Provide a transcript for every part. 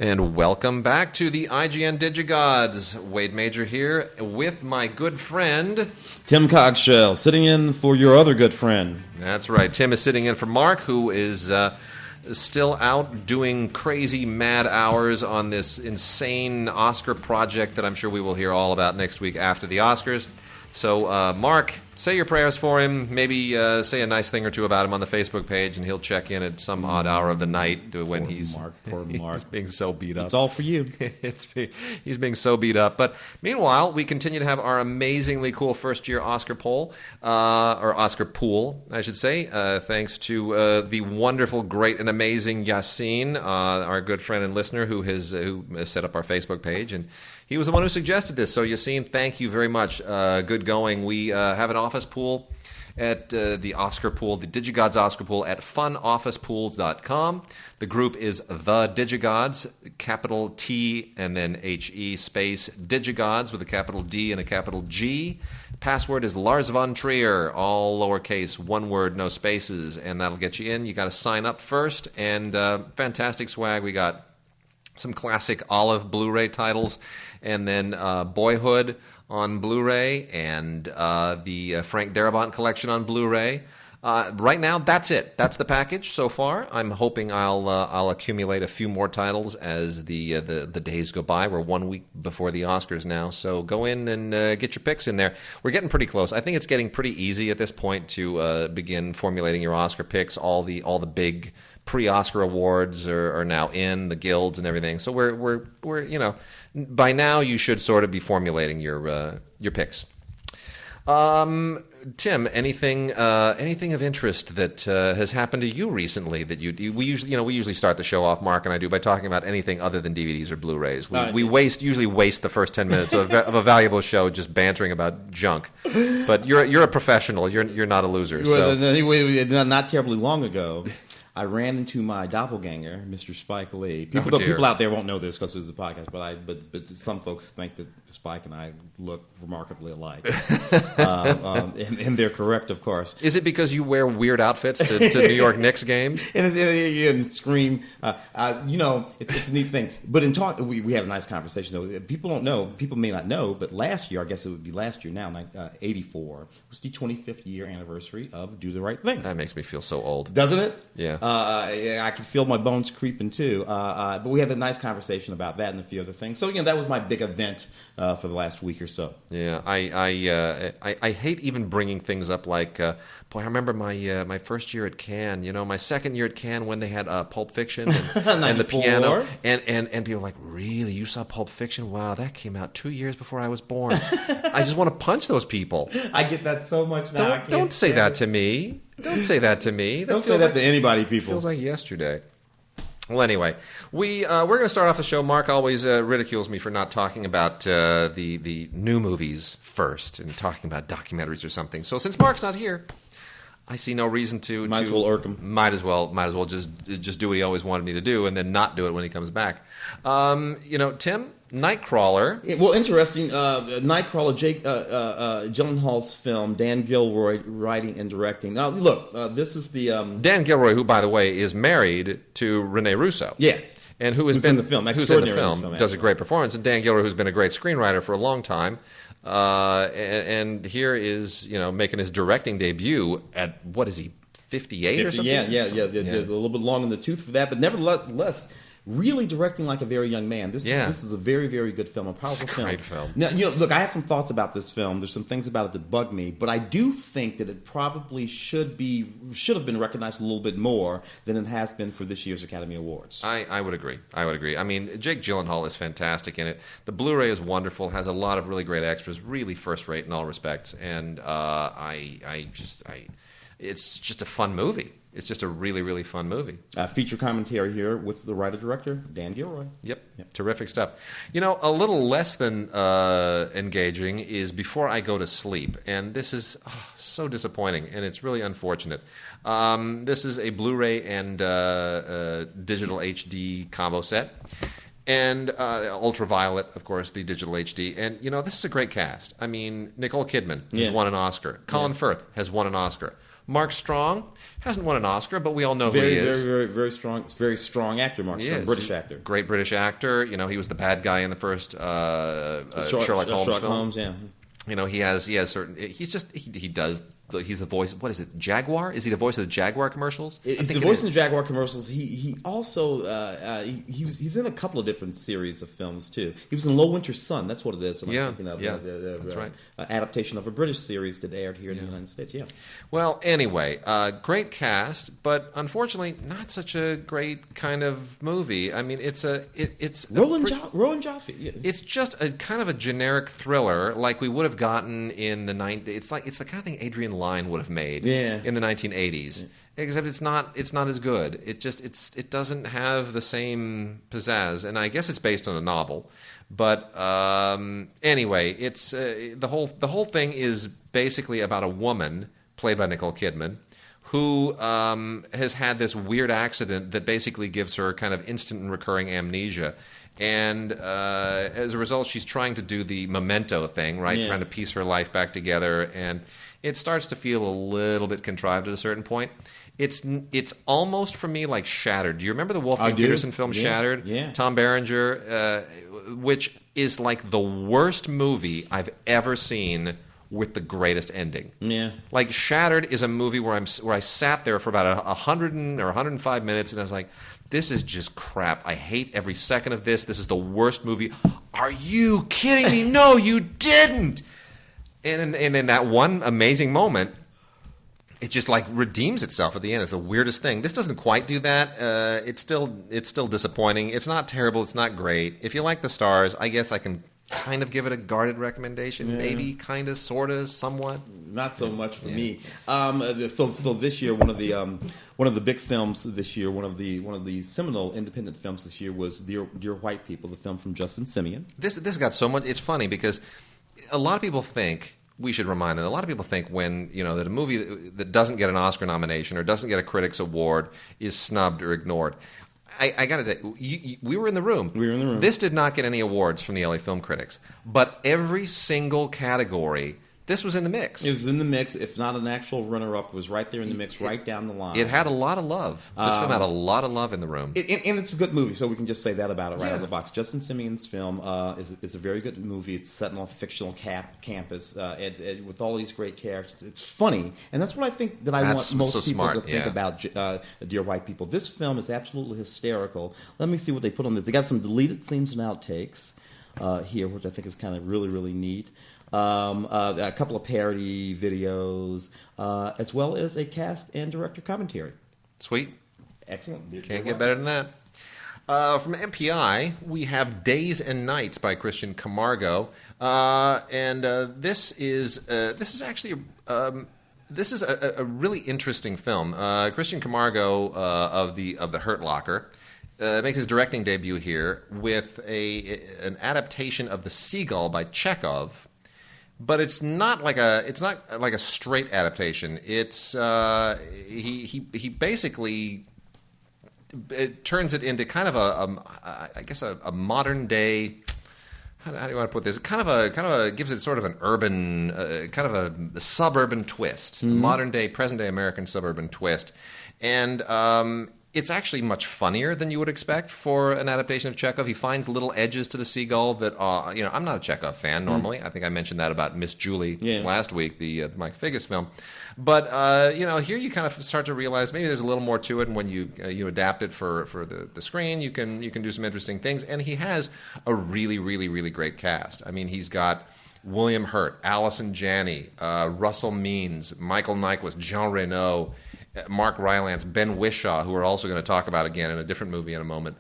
And welcome back to the IGN DigiGods. Wade Major here with my good friend... Tim Cogshell, sitting in for your other good friend. That's right. Tim is sitting in for Mark, who is still out doing crazy mad hours on this insane Oscar project that I'm sure we will hear all about next week after the Oscars. So, Mark, say your prayers for him. Maybe say a nice thing or two about him on the Facebook page, and he'll check in at some odd hour of the night when Poor Mark. he's being so beat up. It's all for you. He's being so beat up. But meanwhile, we continue to have our amazingly cool first-year Oscar poll, or Oscar pool, I should say, thanks to the wonderful, great, and amazing Yassine, our good friend and listener who has set up our Facebook page, and he was the one who suggested this. So, Yassine, thank you very much. Good going. We have an office pool at the Oscar Pool, the DigiGods Oscar Pool at funofficepools.com. The group is The DigiGods, capital T and then H-E space DigiGods with a capital D and a capital G. Password is Lars von Trier, all lowercase, one word, no spaces, and that'll get you in. You got to sign up first, and fantastic swag. We got some classic Olive Blu-ray titles, and then Boyhood on Blu-ray, and the Frank Darabont collection on Blu-ray. Right now, that's it. That's the package so far. I'm hoping I'll accumulate a few more titles as the days go by. We're 1 week before the Oscars now, so go in and get your picks in there. We're getting pretty close. I think it's getting pretty easy at this point to begin formulating your Oscar picks. All the big pre-Oscar awards are now in, the guilds and everything. So we're by now you should sort of be formulating your picks. Tim, anything of interest that has happened to you recently that we usually start the show off, Mark and I do, by talking about anything other than DVDs or Blu-rays. We usually waste the first 10 minutes of a valuable show just bantering about junk. But you're a professional. You're not a loser. Well, anyway, not terribly long ago, I ran into my doppelganger, Mr. Spike Lee. People out there won't know this because it's a podcast, but some folks think that Spike and I look remarkably alike, and they're correct, of course. Is it because you wear weird outfits to New York Knicks games and scream? It's a neat thing. But in talk, we have a nice conversation. Though people don't know, people may not know, but last year, I guess it would be last year now, 1984 was the 25th year anniversary of Do the Right Thing. That makes me feel so old, doesn't it? Yeah. I can feel my bones creeping too. But we had a nice conversation about that and a few other things. So that was my big event for the last week or so. Yeah, I hate even bringing things up like, boy, I remember my first year at Cannes. My second year at Cannes when they had Pulp Fiction and the piano, and people were like, really, you saw Pulp Fiction? Wow, that came out 2 years before I was born. I just want to punch those people. I get that so much now. Don't say that to me. Don't say that to me. Don't say that to anybody, people. Feels like yesterday. Well, anyway, we're going to start off the show. Mark always ridicules me for not talking about the new movies first and talking about documentaries or something. So since Mark's not here, I see no reason to. Might as well irk him. Might as well just do what he always wanted me to do and then not do it when he comes back. Tim, Nightcrawler. Well, interesting. Nightcrawler, Jake Gyllenhaal's film. Dan Gilroy writing and directing. Now, look, this is the Dan Gilroy, who, by the way, is married to Rene Russo. Yes, and who's in the film, does a great performance. And Dan Gilroy, who's been a great screenwriter for a long time. And here is, making his directing debut at, what is he, 58 or something? Yeah, a little bit long in the tooth for that, but nevertheless, really directing like a very young man. This is a very, very good film, a powerful film. Great film. Now, look, I have some thoughts about this film. There's some things about it that bug me, but I do think that it probably should have been recognized a little bit more than it has been for this year's Academy Awards. I would agree. I mean, Jake Gyllenhaal is fantastic in it. The Blu-ray is wonderful, has a lot of really great extras, really first-rate in all respects, and it's just a fun movie. It's just a really, really fun movie. Feature commentary here with the writer-director, Dan Gilroy. Yep. Terrific stuff. A little less than engaging is Before I Go to Sleep, and this is so disappointing, and it's really unfortunate. This is a Blu-ray and digital HD combo set. And Ultraviolet, of course, the digital HD. And, this is a great cast. I mean, Nicole Kidman has won an Oscar. Colin Firth has won an Oscar. Mark Strong hasn't won an Oscar, but we all know who he is. Very strong actor, Mark Strong, British actor. Great British actor. You know, he was the bad guy in the first Sherlock Holmes film. Holmes, yeah. You know, he has certain. He's the voice. What is it? Jaguar? Is he the voice of the Jaguar commercials? He's the voice of the Jaguar commercials. He also he's in a couple of different series of films too. He was in Low Winter Sun. That's what it is. That's right. Adaptation of a British series that aired here in the United States. Yeah. Well, anyway, great cast, but unfortunately, not such a great kind of movie. I mean, it's Roland Joffe. Yeah. It's just a kind of a generic thriller, like we would have gotten in the 90s. It's the kind of thing Adrian Lyne would have made in the 1980s. Except it's not as good. It doesn't have the same pizzazz, and I guess it's based on a novel. But anyway, it's the whole thing is basically about a woman played by Nicole Kidman who has had this weird accident that basically gives her kind of instant and recurring amnesia. And as a result, she's trying to do the Memento thing, right? Trying to piece her life back together, and it starts to feel a little bit contrived at a certain point. It's almost for me like Shattered. Do you remember the Wolfgang Petersen film Shattered? Yeah. Tom Berenger, which is like the worst movie I've ever seen with the greatest ending. Yeah. Like Shattered is a movie where I sat there for about 100 or 105 minutes, and I was like, this is just crap. I hate every second of this. This is the worst movie. Are you kidding me? No, you didn't. And in that one amazing moment, it just like redeems itself at the end. It's the weirdest thing. This doesn't quite do that. It's still disappointing. It's not terrible. It's not great. If you like the stars, I guess I can kind of give it a guarded recommendation. Maybe, kind of, sort of, somewhat. Not so much for me. So this year, one of the big films this year, one of the seminal independent films this year was Dear White People, the film from Justin Simeon. This got so much. It's funny because a lot of people think. We should remind them. A lot of people think when that a movie that doesn't get an Oscar nomination or doesn't get a Critics Award is snubbed or ignored. I got to we were in the room. We were in the room. This did not get any awards from the LA Film Critics, but every single category, this was in the mix. It was in the mix. If not an actual runner-up, it was right there in the mix, right down the line. It had a lot of love. This film had a lot of love in the room. And it's a good movie, so we can just say that about it right out of the box. Justin Simeon's film is a very good movie. It's set on a fictional campus with all these great characters. It's funny, and that's what I think that I want most people to think about Dear White People. This film is absolutely hysterical. Let me see what they put on this. They got some deleted scenes and outtakes here, which I think is kind of really, really neat. A couple of parody videos, as well as a cast and director commentary. Sweet. Excellent. Can't get better than that. From MPI, we have Days and Nights by Christian Camargo, and this is actually a really interesting film. Christian Camargo of the Hurt Locker makes his directing debut here with an adaptation of The Seagull by Chekhov. But it's not like a straight adaptation. It's he basically turns it into kind of a modern day. How do you want to put this? It kind of gives it sort of an urban, kind of a suburban twist, modern day, present day American suburban twist, and. It's actually much funnier than you would expect for an adaptation of Chekhov. He finds little edges to The Seagull that, I'm not a Chekhov fan normally. I think I mentioned that about Miss Julie last week, the Mike Figgis film. But, here you kind of start to realize maybe there's a little more to it, and when you adapt it for the screen, you can do some interesting things. And he has a really, really, really great cast. I mean, he's got William Hurt, Allison Janney, Russell Means, Michael Nyquist, Jean Reno, Mark Rylance, Ben Whishaw, who we're also going to talk about again in a different movie in a moment,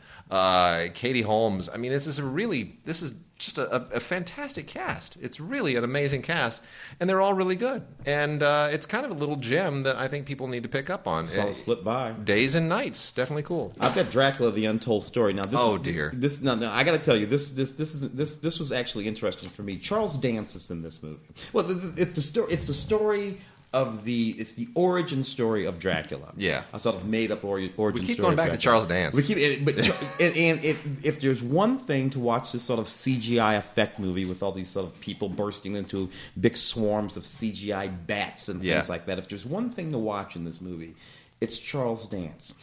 Katie Holmes. I mean, this is just a fantastic cast. It's really an amazing cast, and they're all really good. And it's kind of a little gem that I think people need to pick up on. Saw it slip by. Days and Nights, definitely cool. I've got Dracula: The Untold Story. Now, dear. No, I got to tell you, this was actually interesting for me. Charles Dance is in this movie. Well, it's the story it's the origin story of Dracula. Yeah, a sort of made up origin story. We keep going back to Charles Dance. We keep, and if there's one thing to watch this sort of CGI effect movie with all these sort of people bursting into big swarms of CGI bats and things like that, if there's one thing to watch in this movie, it's Charles Dance.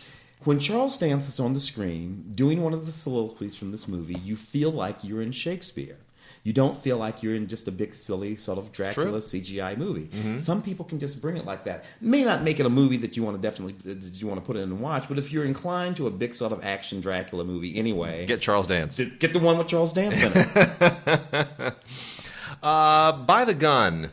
When Charles Dance is on the screen doing one of the soliloquies from this movie, you feel like you're in Shakespeare. You don't feel like you're in just a big, silly sort of Dracula CGI movie. Mm-hmm. Some people can just bring it like that. May not make it a movie that you want to put in and watch, but if you're inclined to a big sort of action Dracula movie anyway, get Charles Dance. Get the one with Charles Dance in it. By the Gun.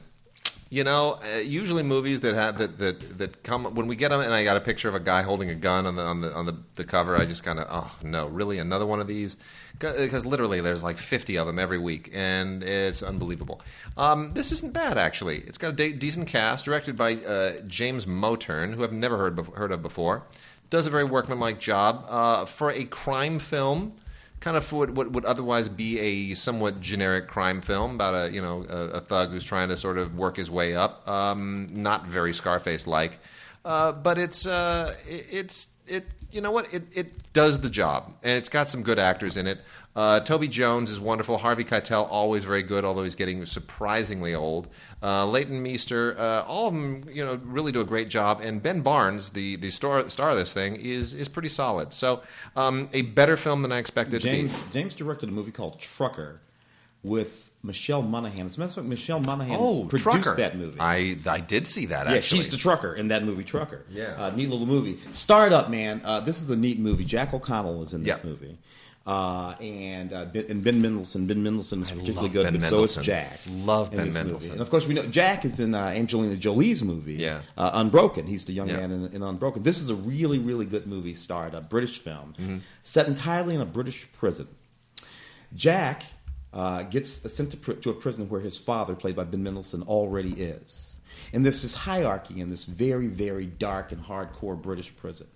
You know, usually movies that come when we get them, and I got a picture of a guy holding a gun on the cover. I just kind of, oh no, really another one of these? Because literally there's like 50 of them every week, and it's unbelievable. This isn't bad actually. It's got a decent cast, directed by James Motern, who I've never heard of before. Does a very workmanlike job for a crime film. Kind of what would otherwise be a somewhat generic crime film about a thug who's trying to sort of work his way up. Not very Scarface-like, but it does the job, and it's got some good actors in it. Toby Jones is wonderful. Harvey Keitel, always very good, although he's getting surprisingly old. Leighton Meester, all of them, really do a great job. And Ben Barnes, the star of this thing, is pretty solid. So, a better film than I expected to be. James directed a movie called Trucker with Michelle Monaghan. As a matter of fact, Michelle Monaghan produced Trucker. that movie. I did see that, actually. Yeah, she's the trucker in that movie, Trucker. Yeah. Neat little movie. Starred up, man. This is a neat movie. Jack O'Connell was in this movie. And Ben Mendelsohn. Ben Mendelsohn is particularly good, but so is Jack. Love Ben Mendelsohn. Movie. And of course, we know Jack is in Angelina Jolie's movie, Unbroken. He's the young man in Unbroken. This is a really, really good movie, starred a British film, set entirely in a British prison. Jack gets sent to a prison where his father, played by Ben Mendelsohn, already is. And there's this hierarchy in this very, very dark and hardcore British prison.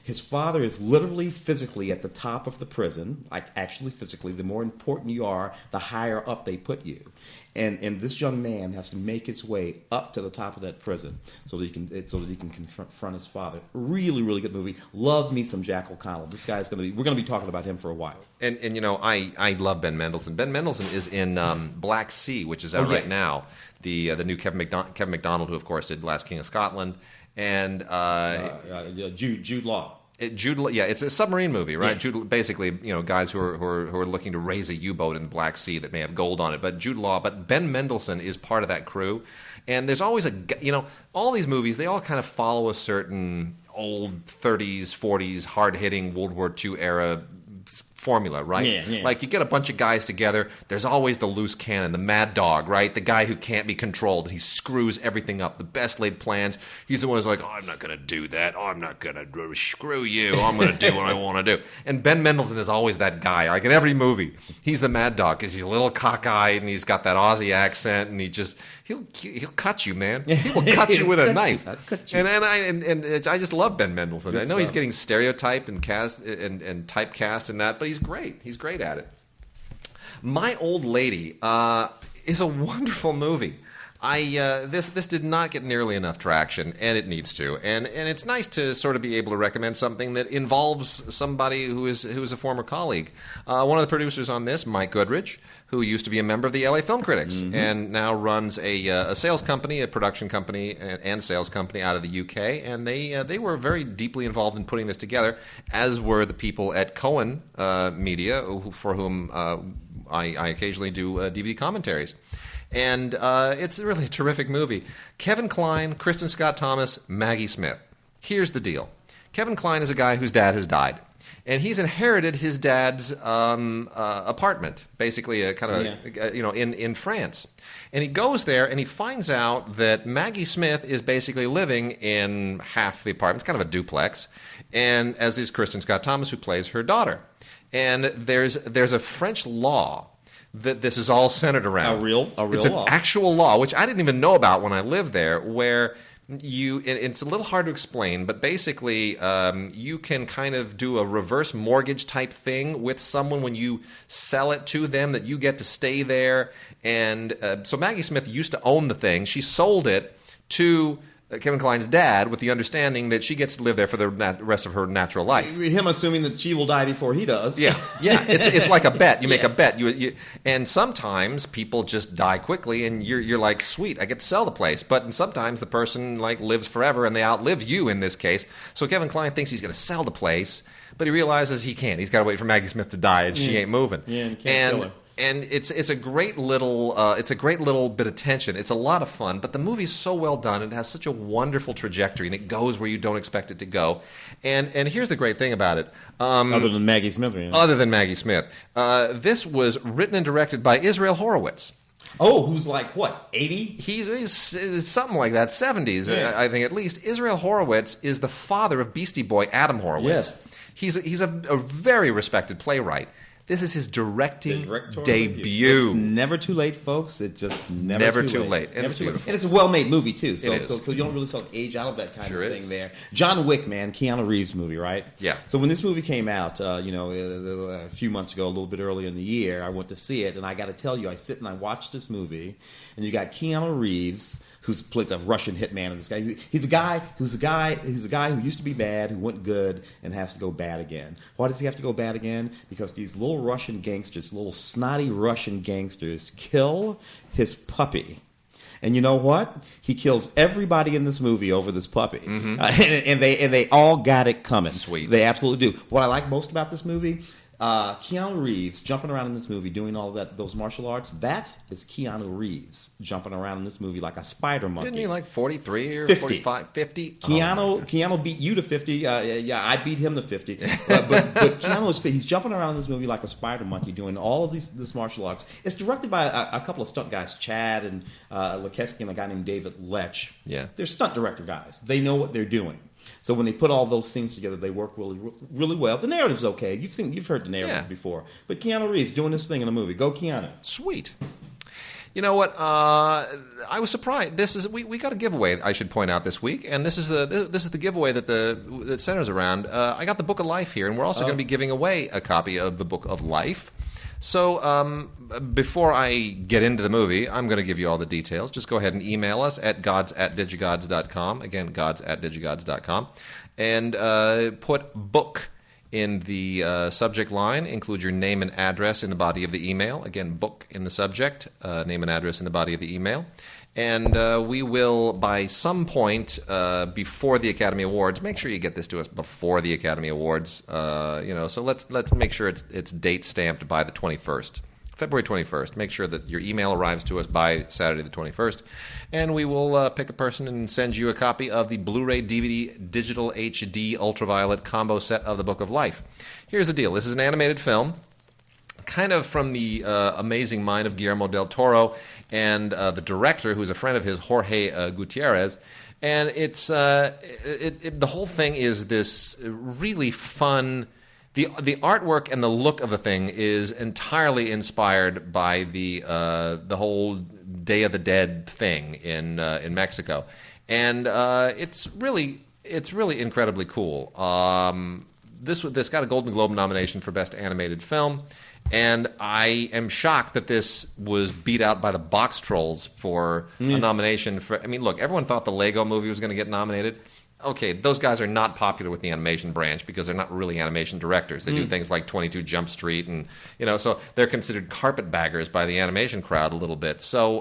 His father is literally physically at the top of the prison, like actually physically. The more important you are, the higher up they put you. And this young man has to make his way up to the top of that prison so that he can confront his father. Really, really good movie. Love me some Jack O'Connell. This guy's we're going to be talking about him for a while. And I love Ben Mendelsohn. Ben Mendelsohn is in Black Sea, which is out right now. The new Kevin MacDonald, who of course did Last King of Scotland. And Jude Law. It's a submarine movie, right? Yeah. Jude, basically, guys who are looking to raise a U-boat in the Black Sea that may have gold on it. But Ben Mendelsohn is part of that crew, and there's always all these movies, they all kind of follow a certain old 30s, 40s, hard-hitting World War II era formula, right? Yeah. Like you get a bunch of guys together, there's always the loose cannon, the mad dog, right? The guy who can't be controlled, and he screws everything up. The best laid plans. He's the one who's like, I'm not going to do that. I'm not going to screw you. I'm going to do what I want to do. And Ben Mendelsohn is always that guy. Like in every movie, he's the mad dog because he's a little cockeyed and he's got that Aussie accent, and he'll cut you, man. He will cut you with a knife. And I just love Ben Mendelsohn. I know he's getting stereotyped and cast and typecast and that, but he's great. He's great at it. My Old Lady is a wonderful movie. This did not get nearly enough traction, and it needs to. And it's nice to sort of be able to recommend something that involves somebody who is a former colleague. One of the producers on this, Mike Goodrich, who used to be a member of the LA Film Critics and now runs a sales company, a production company, and sales company out of the UK. And they were very deeply involved in putting this together, as were the people at Cohen Media, for whom I occasionally do DVD commentaries. And it's really a terrific movie. Kevin Kline, Kristen Scott Thomas, Maggie Smith. Here's the deal. Kevin Kline is a guy whose dad has died. And he's inherited his dad's apartment, basically in France. And he goes there and he finds out that Maggie Smith is basically living in half the apartment. It's kind of a duplex. And as is Kristen Scott Thomas, who plays her daughter. And there's a French law that this is all centered around. A real it's law. An actual law, which I didn't even know about when I lived there, where it's a little hard to explain, but basically you can kind of do a reverse mortgage type thing with someone when you sell it to them, that you get to stay there. And so Maggie Smith used to own the thing. She sold it to Kevin Kline's dad with the understanding that she gets to live there for the rest of her natural life. Him assuming that she will die before he does. Yeah. It's like a bet. You make a bet. And sometimes people just die quickly, and you're like, sweet, I get to sell the place. But sometimes the person like lives forever, and they outlive you in this case. So Kevin Kline thinks he's going to sell the place, but he realizes he can't. He's got to wait for Maggie Smith to die, and she ain't moving. Yeah, and can't kill her. And it's a great little bit of tension. It's a lot of fun, but the movie's so well done. It has such a wonderful trajectory, and it goes where you don't expect it to go. And here's the great thing about it. Other than Maggie Smith. Yeah. Other than Maggie Smith. This was written and directed by Israel Horowitz. Oh, who's like, what, 80? He's something like that, 70s, yeah. I think at least. Israel Horowitz is the father of Beastie Boy Adam Horowitz. Yes. He's a very respected playwright. This is his directing debut. It's never too late, folks. It's just never too late. And it's beautiful. And it's a well-made movie, too. So, it is. So you don't really sort of age out of that kind sure of thing is. there. John Wick, man, Keanu Reeves movie, right? Yeah. So when this movie came out, a few months ago, a little bit earlier in the year, I went to see it, and I got to tell you, I sit and I watch this movie, and you got Keanu Reeves, who plays a Russian hitman in this guy. He's a guy who used to be bad, who went good, and has to go bad again. Why does he have to go bad again? Because these little Russian gangsters, little snotty Russian gangsters, kill his puppy. And you know what? He kills everybody in this movie over this puppy. Mm-hmm. And they all got it coming. Sweet. They absolutely do. What I like most about this movie, Keanu Reeves jumping around in this movie, doing all those martial arts, that is Keanu Reeves jumping around in this movie like a spider monkey. Didn't he like 43 or 50. 45? 50? Keanu beat you to 50. I beat him to 50. But Keanu he's jumping around in this movie like a spider monkey, doing all of this martial arts. It's directed by a couple of stunt guys, Chad and Lukeski, and a guy named David Lech. Yeah. They're stunt director guys. They know what they're doing. So when they put all those scenes together, they work really, really well. The narrative's okay. You've heard the narrative before. But Keanu Reeves doing this thing in a movie. Go Keanu. Sweet. You know what? I was surprised. We got a giveaway, I should point out, this week, and this is the giveaway that centers around. I got the Book of Life here, and we're also going to be giving away a copy of the Book of Life. So before I get into the movie, I'm going to give you all the details. Just go ahead and email us at gods@digigods.com. Again, gods@digigods.com. And put book in the subject line. Include your name and address in the body of the email. Again, book in the subject, name and address in the body of the email. And we will, by some point before the Academy Awards, make sure you get this to us before the Academy Awards. So let's make sure it's date stamped by the 21st, February 21st. Make sure that your email arrives to us by Saturday the 21st, and we will pick a person and send you a copy of the Blu-ray, DVD, digital HD, ultraviolet combo set of the Book of Life. Here's the deal: this is an animated film, kind of from the amazing mind of Guillermo del Toro and the director, who's a friend of his, Jorge Gutierrez. And it's the whole thing is this really fun. The artwork and the look of the thing is entirely inspired by the whole Day of the Dead thing in Mexico, and it's really incredibly cool. This got a Golden Globe nomination for Best Animated Film. And I am shocked that this was beat out by the Box Trolls for a nomination for. I mean, look, everyone thought the Lego Movie was going to get nominated. Okay, those guys are not popular with the animation branch because they're not really animation directors. They do things like 22 Jump Street, and so they're considered carpetbaggers by the animation crowd a little bit. So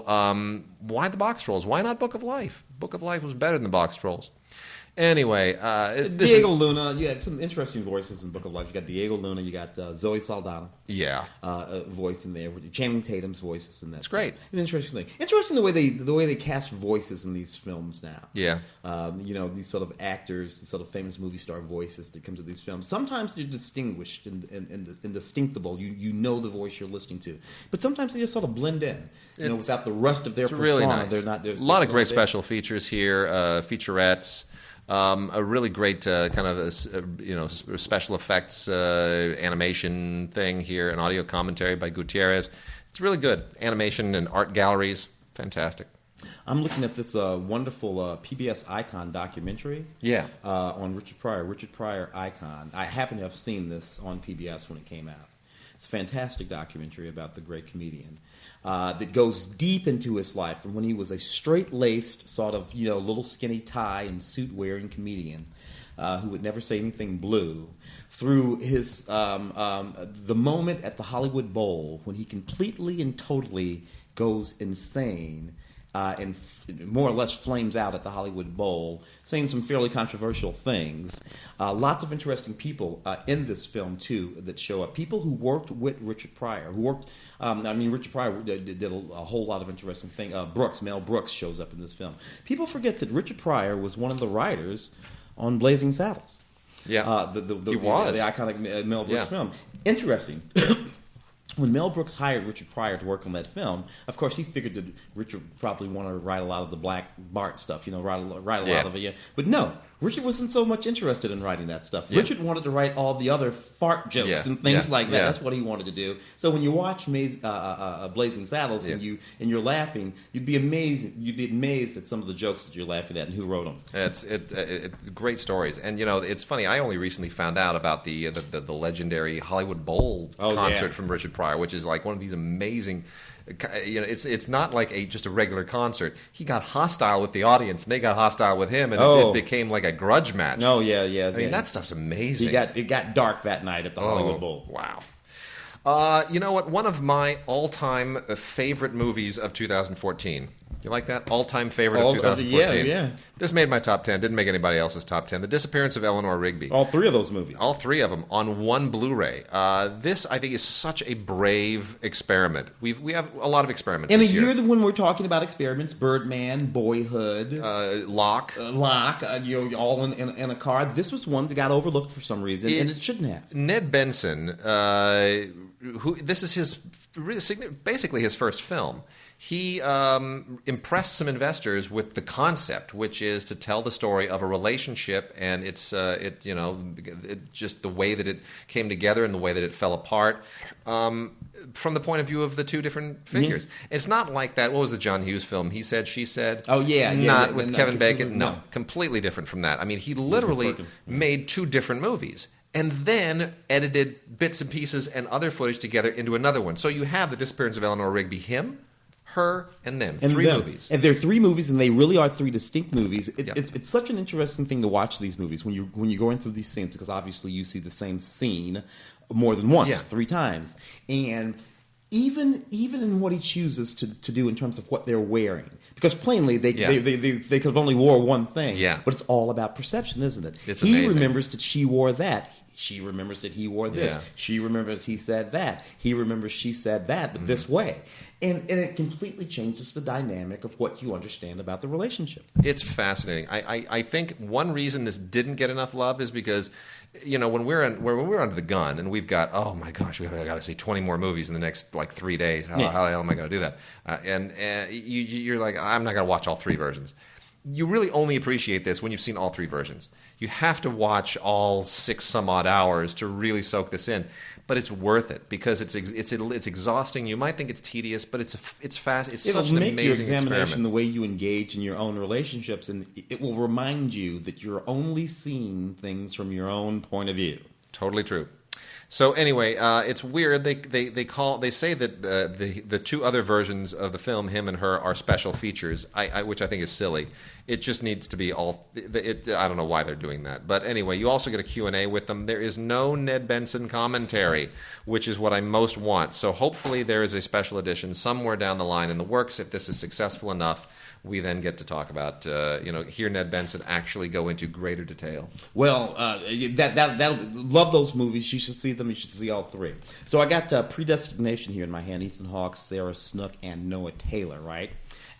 why the Box Trolls? Why not Book of Life? Book of Life was better than the Box Trolls. Anyway, Diego Luna. You had some interesting voices in Book of Life. You got Diego Luna. You got Zoe Saldana. Yeah, voice in there. Channing Tatum's voices in that. It's great. It's an interesting thing. Interesting the way they cast voices in these films now. Yeah. These sort of actors, these sort of famous movie star voices that come to these films. Sometimes they're distinguished and distinctible. You know the voice you're listening to, but sometimes they just sort of blend in. Without the rest of their persona. Really nice. They're not. A lot of great special features here. Featurettes. A really great kind of special effects animation thing here, an audio commentary by Gutierrez. It's really good. Animation and art galleries, fantastic. I'm looking at this wonderful PBS Icon documentary. Yeah. On Richard Pryor. Richard Pryor Icon. I happen to have seen this on PBS when it came out. It's a fantastic documentary about the great comedian that goes deep into his life from when he was a straight-laced, sort of, little skinny tie and suit-wearing comedian who would never say anything blue, through his the moment at the Hollywood Bowl when he completely and totally goes insane and more or less flames out at the Hollywood Bowl, saying some fairly controversial things. Lots of interesting people in this film, too, that show up. People who worked with Richard Pryor, Richard Pryor did a whole lot of interesting things. Mel Brooks shows up in this film. People forget that Richard Pryor was one of the writers on Blazing Saddles. Yeah, he was. The iconic Mel Brooks film. Interesting. When Mel Brooks hired Richard Pryor to work on that film, of course, he figured that Richard probably wanted to write a lot of the Black Bart stuff, write a lot of it. Yeah. But no, Richard wasn't so much interested in writing that stuff. Yeah. Richard wanted to write all the other fart jokes and things like that. Yeah. That's what he wanted to do. So when you watch Blazing Saddles and you're laughing, you'd be amazed at some of the jokes that you're laughing at and who wrote them. It's great stories, and it's funny. I only recently found out about the legendary Hollywood Bowl concert from Richard Pryor, which is like one of these amazing. It's not like just a regular concert. He got hostile with the audience, and they got hostile with him, and it became like a grudge match. Oh yeah. I mean, that stuff's amazing. It got dark that night at the Hollywood Bowl. Wow. You know what? One of my all-time favorite movies of 2014. You like that? All-time favorite of 2014. Yeah. This made my top 10. Didn't make anybody else's top 10. The Disappearance of Eleanor Rigby. All three of those movies. All three of them on one Blu-ray. This, I think, is such a brave experiment. We have a lot of experiments in this year when we're talking about experiments, Birdman, Boyhood, Locke, all in a car. This was one that got overlooked for some reason, and it shouldn't have. Ned Benson, this is basically his first film. He impressed some investors with the concept, which is to tell the story of a relationship, and it's just the way that it came together and the way that it fell apart from the point of view of the two different figures. Yeah. It's not like that. What was the John Hughes film? He Said, She Said. Oh yeah, not with Kevin Bacon. No, completely different from that. I mean, he literally made two different movies. And then edited bits and pieces and other footage together into another one. So you have The Disappearance of Eleanor Rigby, him, her, and them. Three movies. And they're three movies, and they really are three distinct movies. It's such an interesting thing to watch these movies when you're going through these scenes, because obviously you see the same scene more than once, 3 times. And even in what he chooses to do in terms of what they're wearing, because plainly they could have only wore one thing. Yeah. But it's all about perception, isn't it? It's amazing. He remembers that she wore that. She remembers that he wore this. Yeah. She remembers he said that. He remembers she said that, but this way. And it completely changes the dynamic of what you understand about the relationship. It's fascinating. I think one reason this didn't get enough love is because, when we're under the gun and we've got, oh my gosh, we got to see 20 more movies in the next 3 days. How the hell am I going to do that? And you're like, I'm not going to watch all 3 versions. You really only appreciate this when you've seen all 3 versions. You have to watch all 6 some odd hours to really soak this in, but it's worth it because it's exhausting. You might think it's tedious, but it's fast. It's such an amazing experiment. It'll make your examination the way you engage in your own relationships, and it will remind you that you're only seeing things from your own point of view. Totally true. So anyway, it's weird. They say that the 2 other versions of the film, him and her, are special features, which I think is silly. It just needs to be all. I don't know why they're doing that, but anyway, you also get a Q&A with them. There is no Ned Benson commentary, which is what I most want. So hopefully there is a special edition somewhere down the line in the works. If this is successful enough, we then get to talk about, hear Ned Benson actually go into greater detail. Well, love those movies. You should see them. You should see all 3. So I got Predestination here in my hand. Ethan Hawke, Sarah Snook, and Noah Taylor, right?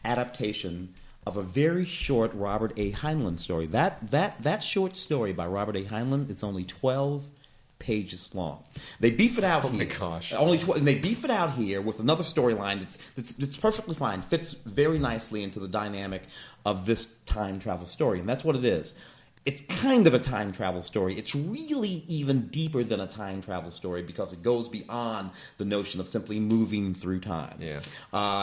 Adaptation of a very short Robert A. Heinlein story. That short story by Robert A. Heinlein is only 12 pages long. They beef it out here. Oh my gosh! And they beef it out here with another storyline. It's perfectly fine. Fits very nicely into the dynamic of this time travel story, and that's what it is. It's kind of a time travel story. It's really even deeper than a time travel story because it goes beyond the notion of simply moving through time. Yeah.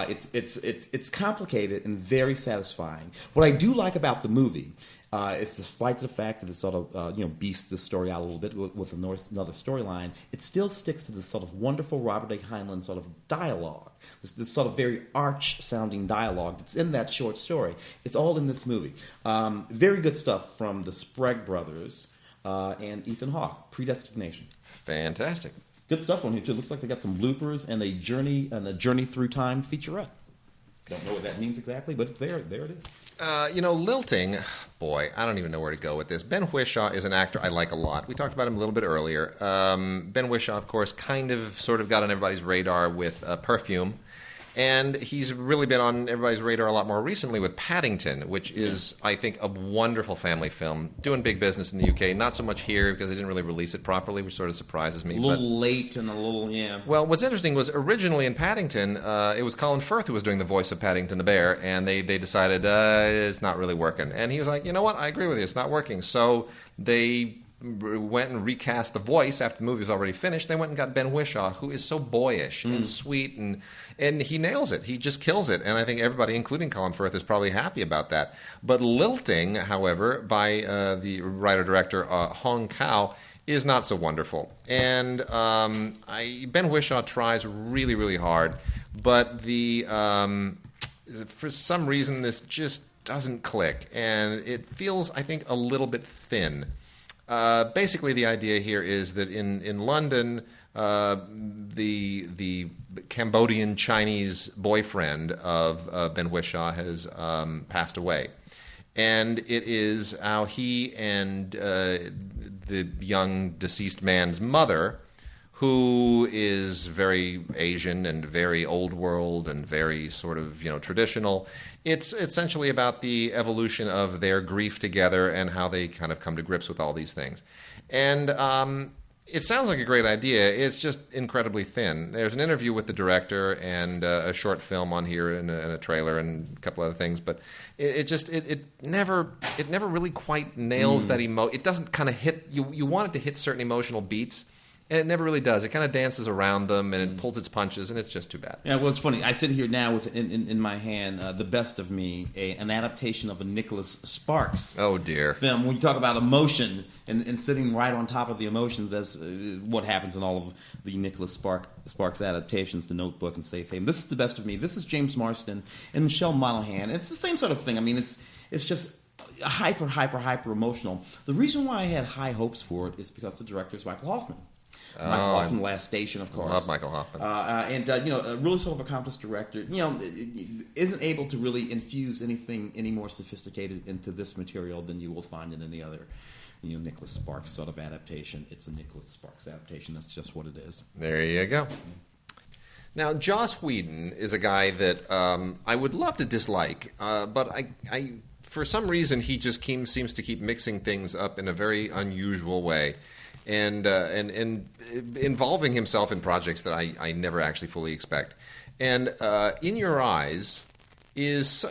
It's complicated and very satisfying. What I do like about the movie, It's despite the fact that it sort of beefs the story out a little bit with another storyline, it still sticks to this sort of wonderful Robert A. Heinlein sort of dialogue, this sort of very arch-sounding dialogue that's in that short story. It's all in this movie. Very good stuff from the Sprague brothers and Ethan Hawke. Predestination. Fantastic. Good stuff on here too. Looks like they got some bloopers and a journey through time featurette. Don't know what that means exactly, but there it is. Lilting, boy, I don't even know where to go with this. Ben Whishaw is an actor I like a lot. We talked about him a little bit earlier. Ben Whishaw, of course, sort of got on everybody's radar with Perfume. And he's really been on everybody's radar a lot more recently with Paddington, which is, I think, a wonderful family film. Doing big business in the UK. Not so much here because they didn't really release it properly, which sort of surprises me. A little late and a little, yeah. Well, what's interesting was originally in Paddington, it was Colin Firth who was doing the voice of Paddington the Bear, and they decided it's not really working. And he was like, you know what, I agree with you, it's not working. So they went and recast the voice after the movie was already finished. They went and got Ben Whishaw, who is so boyish and sweet, and he nails it. He just kills it. And I think everybody, including Colin Firth, is probably happy about that. But Lilting, however, by the writer-director Hong Kao, is not so wonderful. And Ben Whishaw tries really, really hard, but for some reason this just doesn't click. And it feels, I think, a little bit thin. Basically, the idea here is that in London, the Cambodian Chinese boyfriend of Ben Whishaw has passed away, and it is how he and the young deceased man's mother, who is very Asian and very old world and very sort of traditional. It's essentially about the evolution of their grief together and how they kind of come to grips with all these things. And it sounds like a great idea. It's just incredibly thin. There's an interview with the director and a short film on here and a trailer and a couple other things, but it never really quite nails that It doesn't kind of hit you want it to hit certain emotional beats. And it never really does. It kind of dances around them, and it pulls its punches, and it's just too bad. Yeah, well, it's funny. I sit here now with in my hand The Best of Me, an adaptation of a Nicholas Sparks film. When you talk about emotion and sitting right on top of the emotions as what happens in all of the Nicholas Sparks adaptations, The Notebook and Safe Haven. This is The Best of Me. This is James Marsden and Michelle Monaghan. It's the same sort of thing. I mean, it's just hyper emotional. The reason why I had high hopes for it is because the director is Michael Hoffman. Michael Hoffman, Last Station, of course. Love Michael Hoffman. A really sort of accomplished director. Isn't able to really infuse anything any more sophisticated into this material than you will find in any other, Nicholas Sparks sort of adaptation. It's a Nicholas Sparks adaptation. That's just what it is. There you go. Now, Joss Whedon is a guy that I would love to dislike, but I for some reason he just seems to keep mixing things up in a very unusual way. And involving himself in projects that I never actually fully expect. And In Your Eyes is,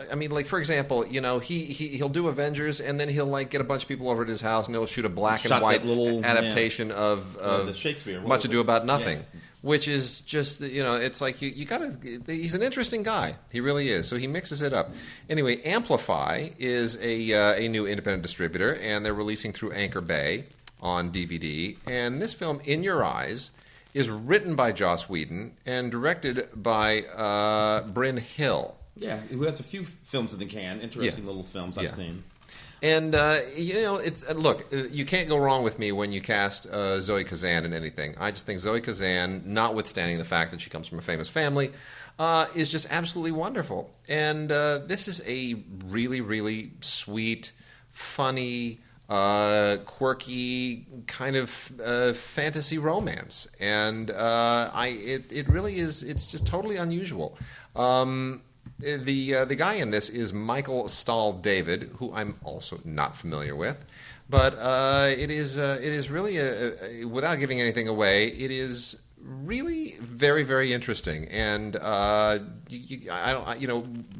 for example, he'll do Avengers, and then he'll get a bunch of people over at his house, and he'll shoot a black and white adaptation of the Shakespeare. Much Ado About Nothing, which is just it's like you gotta. He's an interesting guy. He really is. So he mixes it up. Anyway, Amplify is a new independent distributor, and they're releasing through Anchor Bay on DVD, and this film, In Your Eyes, is written by Joss Whedon and directed by Bryn Hill. Yeah, who has a few films in the can, interesting little films I've seen. And look, you can't go wrong with me when you cast Zoe Kazan in anything. I just think Zoe Kazan, notwithstanding the fact that she comes from a famous family, is just absolutely wonderful. And this is a really, really sweet, funny, quirky kind of fantasy romance, and it really is. It's just totally unusual. The guy in this is Michael Stahl David, who I'm also not familiar with, but it is really without giving anything away, it is really very, very interesting. And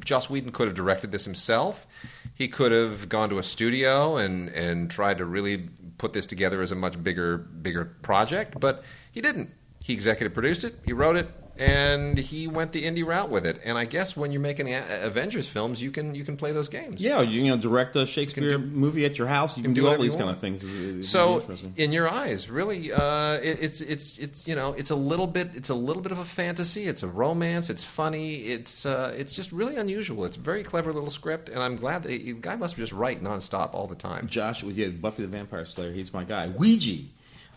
Joss Whedon could have directed this himself. He could have gone to a studio and tried to really put this together as a much bigger project, but he didn't. He executive produced it, he wrote it, and he went the indie route with it. And I guess when you're making Avengers films, you can play those games. Yeah, direct a Shakespeare movie at your house. You can do all these kind of things. So, in your eyes, really, it's a little bit of a fantasy. It's a romance. It's funny. It's just really unusual. It's a very clever little script, and I'm glad that the guy must just write nonstop all the time. Josh was Buffy the Vampire Slayer. He's my guy. Ouija.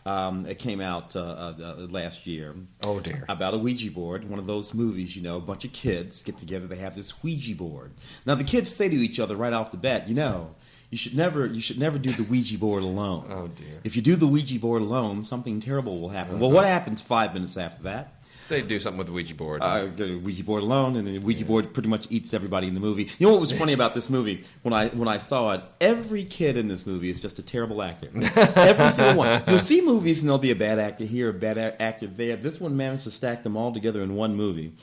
It came out last year. Oh, dear. About a Ouija board. One of those movies, a bunch of kids get together. They have this Ouija board. Now, the kids say to each other right off the bat, you should never do the Ouija board alone. Oh, dear. If you do the Ouija board alone, something terrible will happen. Well, what happens 5 minutes after that? They do something with the Ouija board. Go to Ouija board alone, and the Ouija board pretty much eats everybody in the movie. You know what was funny about this movie? When I saw it, every kid in this movie is just a terrible actor. Every single one. You'll see movies, and there'll be a bad actor here, a bad actor there. This one managed to stack them all together in one movie,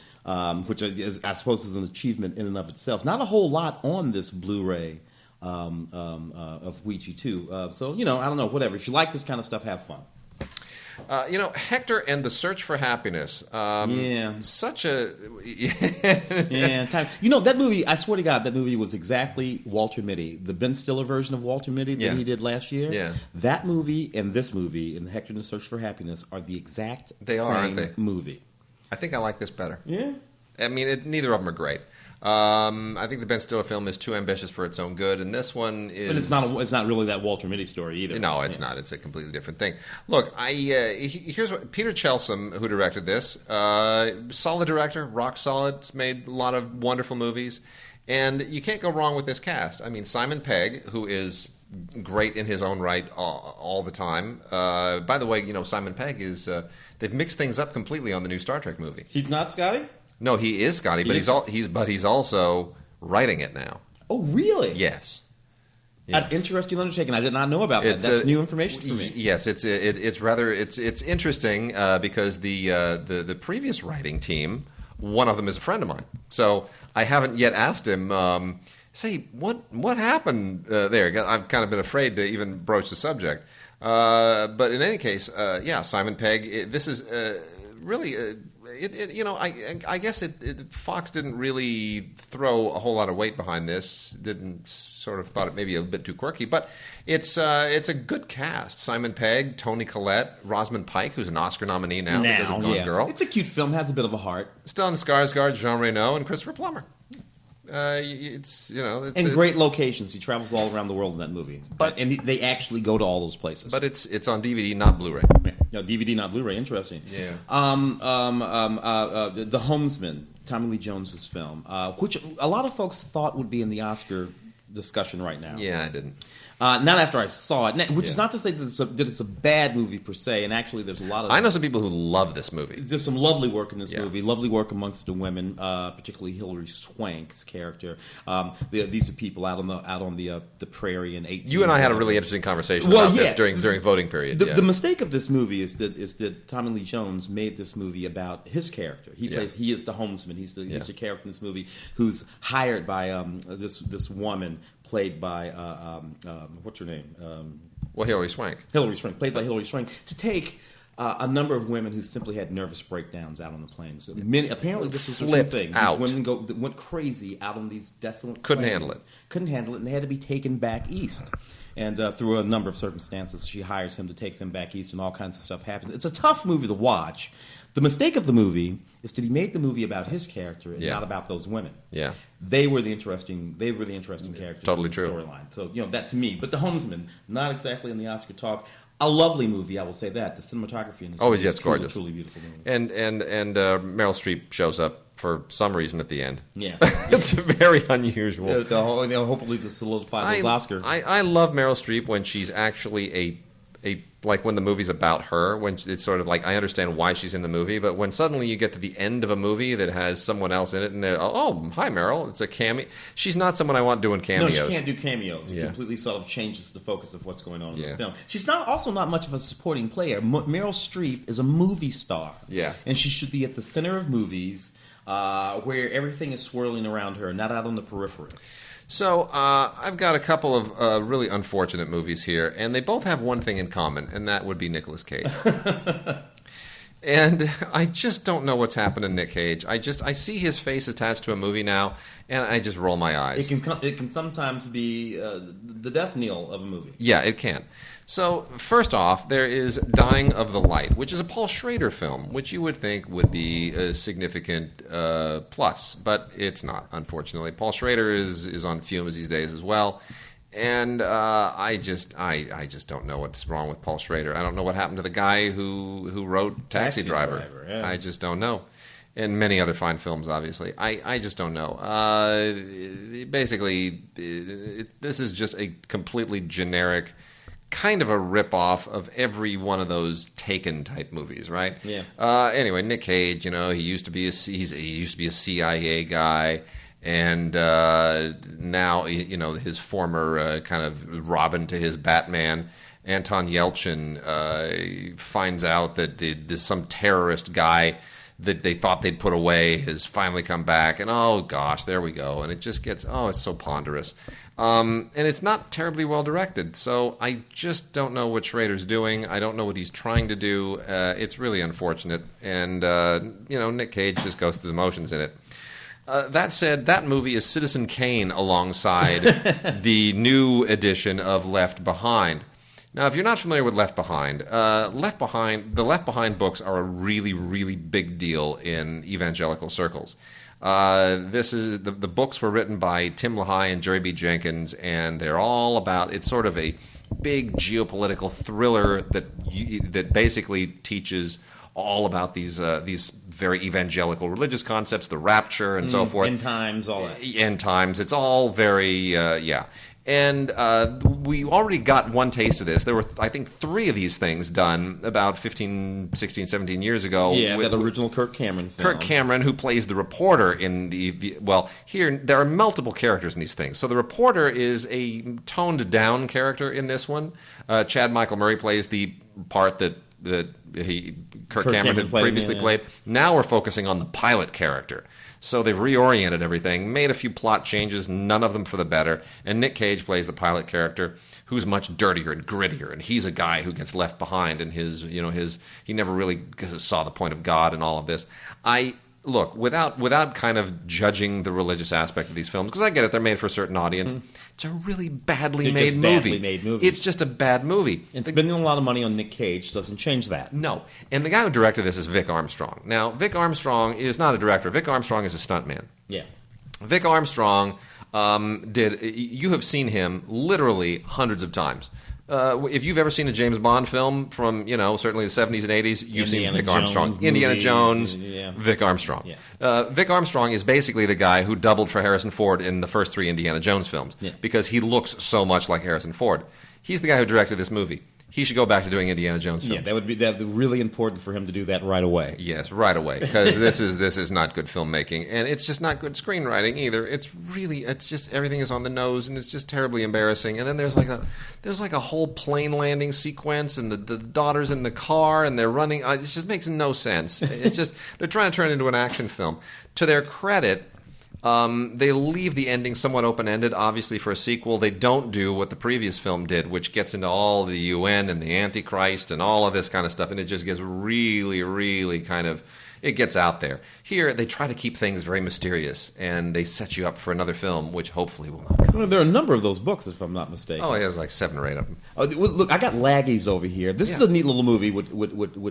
which I suppose is an achievement in and of itself. Not a whole lot on this Blu-ray of Ouija 2. So, I don't know, whatever. If you like this kind of stuff, have fun. Hector and the Search for Happiness. Such a... that movie, I swear to God, that movie was exactly Walter Mitty. The Ben Stiller version of Walter Mitty that he did last year. Yeah. That movie and this movie, and Hector and the Search for Happiness, are the exact same movie. I think I like this better. Yeah. I mean, neither of them are great. I think the Ben Stiller film is too ambitious for its own good, and this one is. But it's not really that Walter Mitty story either. No, it's not. It's a completely different thing. Look, here's what Peter Chelsom, who directed this, solid director, rock solid. It's made a lot of wonderful movies, and you can't go wrong with this cast. I mean, Simon Pegg, who is great in his own right all the time. By the way, Simon Pegg is. They've mixed things up completely on the new Star Trek movie. He's not Scotty? No, he is Scotty, but he's also writing it now. Oh, really? Yes. An interesting undertaking. I did not know about that. That's new information for me. Yes, it's interesting because the previous writing team, one of them is a friend of mine. So I haven't yet asked him. Say what happened there? I've kind of been afraid to even broach the subject. But in any case, Simon Pegg. This is really. I guess Fox didn't really throw a whole lot of weight behind this. Didn't sort of thought it maybe a bit too quirky, but it's a good cast. Simon Pegg, Toni Collette, Rosamund Pike, who's an Oscar nominee now because of Gone Girl. It's a cute film, has a bit of a heart. Stellan Skarsgård, Jean Reno, and Christopher Plummer. And great locations. He travels all around the world in that movie, and they actually go to all those places. But it's on DVD, not Blu-ray. Yeah. No, DVD, not Blu-ray. Interesting. Yeah. The Homesman, Tommy Lee Jones's film, which a lot of folks thought would be in the Oscar discussion right now. Yeah, I didn't. Not after I saw it, which is not to say that it's a bad movie per se, and actually there's a lot of... I know some people who love this movie. There's some lovely work in this movie, lovely work amongst the women, particularly Hilary Swank's character. These are people out on the prairie in 18... You and I had a really interesting conversation about this during voting period. The mistake of this movie is that Tommy Lee Jones made this movie about his character. He is the homesman. He's the character in this movie who's hired by this woman played by what's her name? Hilary Swank. Played by Hilary Swank, to take a number of women who simply had nervous breakdowns out on the plains. Apparently, this was a thing. Out. These women went crazy out on these desolate Couldn't plains. handle it. Couldn't handle it, and they had to be taken back east. And through a number of circumstances, she hires him to take them back east, and all kinds of stuff happens. It's a tough movie to watch. The mistake of the movie is that he made the movie about his character and not about those women. Yeah, they were the interesting characters. Totally in the true. Storyline. So that to me, but The Homesman, not exactly in the Oscar talk. A lovely movie, I will say that. The cinematography in this movie is gorgeous, truly beautiful movie. And Meryl Streep shows up for some reason at the end. Yeah, it's very unusual. Hopefully to solidify those Oscars. I love Meryl Streep when she's actually a like when the movie's about her, when it's sort of like I understand why she's in the movie, but when suddenly you get to the end of a movie that has someone else in it, and they're hi Meryl, it's a cameo. She's not someone I want doing cameos. No, she can't do cameos. It completely sort of changes the focus of what's going on in the film. She's also not much of a supporting player. Meryl Streep is a movie star. Yeah, and she should be at the center of movies where everything is swirling around her, not out on the periphery. So I've got a couple of really unfortunate movies here, and they both have one thing in common, and that would be Nicolas Cage. And I just don't know what's happened to Nick Cage. I see his face attached to a movie now, and I just roll my eyes. It can sometimes be the death knell of a movie. Yeah, it can. So, first off, there is Dying of the Light, which is a Paul Schrader film, which you would think would be a significant plus, but it's not, unfortunately. Paul Schrader is on fumes these days as well, and I just don't know what's wrong with Paul Schrader. I don't know what happened to the guy who wrote Taxi Driver. Yeah. I just don't know. And many other fine films, obviously. I just don't know. Basically, this is just a completely generic, kind of a rip-off of every one of those Taken type movies, right? Yeah. Anyway, Nick Cage, he used to be a CIA guy, and now his former kind of Robin to his Batman, Anton Yelchin, finds out that there's some terrorist guy that they thought they'd put away has finally come back, and oh gosh, there we go, and it just gets it's so ponderous. And it's not terribly well directed, so I just don't know what Schrader's doing. I don't know what he's trying to do. It's really unfortunate, and Nick Cage just goes through the motions in it. That said, that movie is Citizen Kane alongside the new edition of Left Behind. Now, if you're not familiar with Left Behind, the Left Behind books are a really, really big deal in evangelical circles. This is the books were written by Tim LaHaye and Jerry B. Jenkins, and they're all about. It's sort of a big geopolitical thriller that basically teaches all about these very evangelical religious concepts, the rapture and so forth, end times, all that. End times. It's all very And we already got one taste of this. There were, I think, 3 of these things done about 15, 16, 17 years ago. Yeah, that original Kirk Cameron film. Kirk Cameron, who plays the reporter in here there are multiple characters in these things. So the reporter is a toned-down character in this one. Chad Michael Murray plays the part that Kirk Cameron had previously played. Now we're focusing on the pilot character. So they've reoriented everything, made a few plot changes, none of them for the better. And Nick Cage plays the pilot character, who's much dirtier and grittier. And he's a guy who gets left behind, and he never really saw the point of God and all of this. Look, without kind of judging the religious aspect of these films, because I get it, they're made for a certain audience. It's a really badly made movie. It's just a bad movie. And spending a lot of money on Nick Cage doesn't change that. No. And the guy who directed this is Vic Armstrong. Now, Vic Armstrong is not a director. Vic Armstrong is a stuntman. Yeah. Vic Armstrong you have seen him literally hundreds of times. If you've ever seen a James Bond film from, certainly the 70s and 80s, you've seen Vic Armstrong. Indiana Jones, Vic Armstrong. Yeah. Vic Armstrong is basically the guy who doubled for Harrison Ford in the first 3 Indiana Jones films because he looks so much like Harrison Ford. He's the guy who directed this movie. He should go back to doing Indiana Jones films. Yeah, that would be really important for him to do that right away. Yes, right away, because this is not good filmmaking, and it's just not good screenwriting either. It's just everything is on the nose, and it's just terribly embarrassing. And then there's like a whole plane landing sequence, and the daughter's in the car, and they're running. It just makes no sense. It's just they're trying to turn it into an action film. To their credit, they leave the ending somewhat open-ended, obviously, for a sequel. They don't do what the previous film did, which gets into all the UN and the Antichrist and all of this kind of stuff, and it just gets really, really kind of... It gets out there. Here, they try to keep things very mysterious, and they set you up for another film, which hopefully will not come. Well, there are a number of those books, if I'm not mistaken. Oh, yeah, there's like 7 or 8 of them. Oh, look, I got Laggies over here. This is a neat little movie with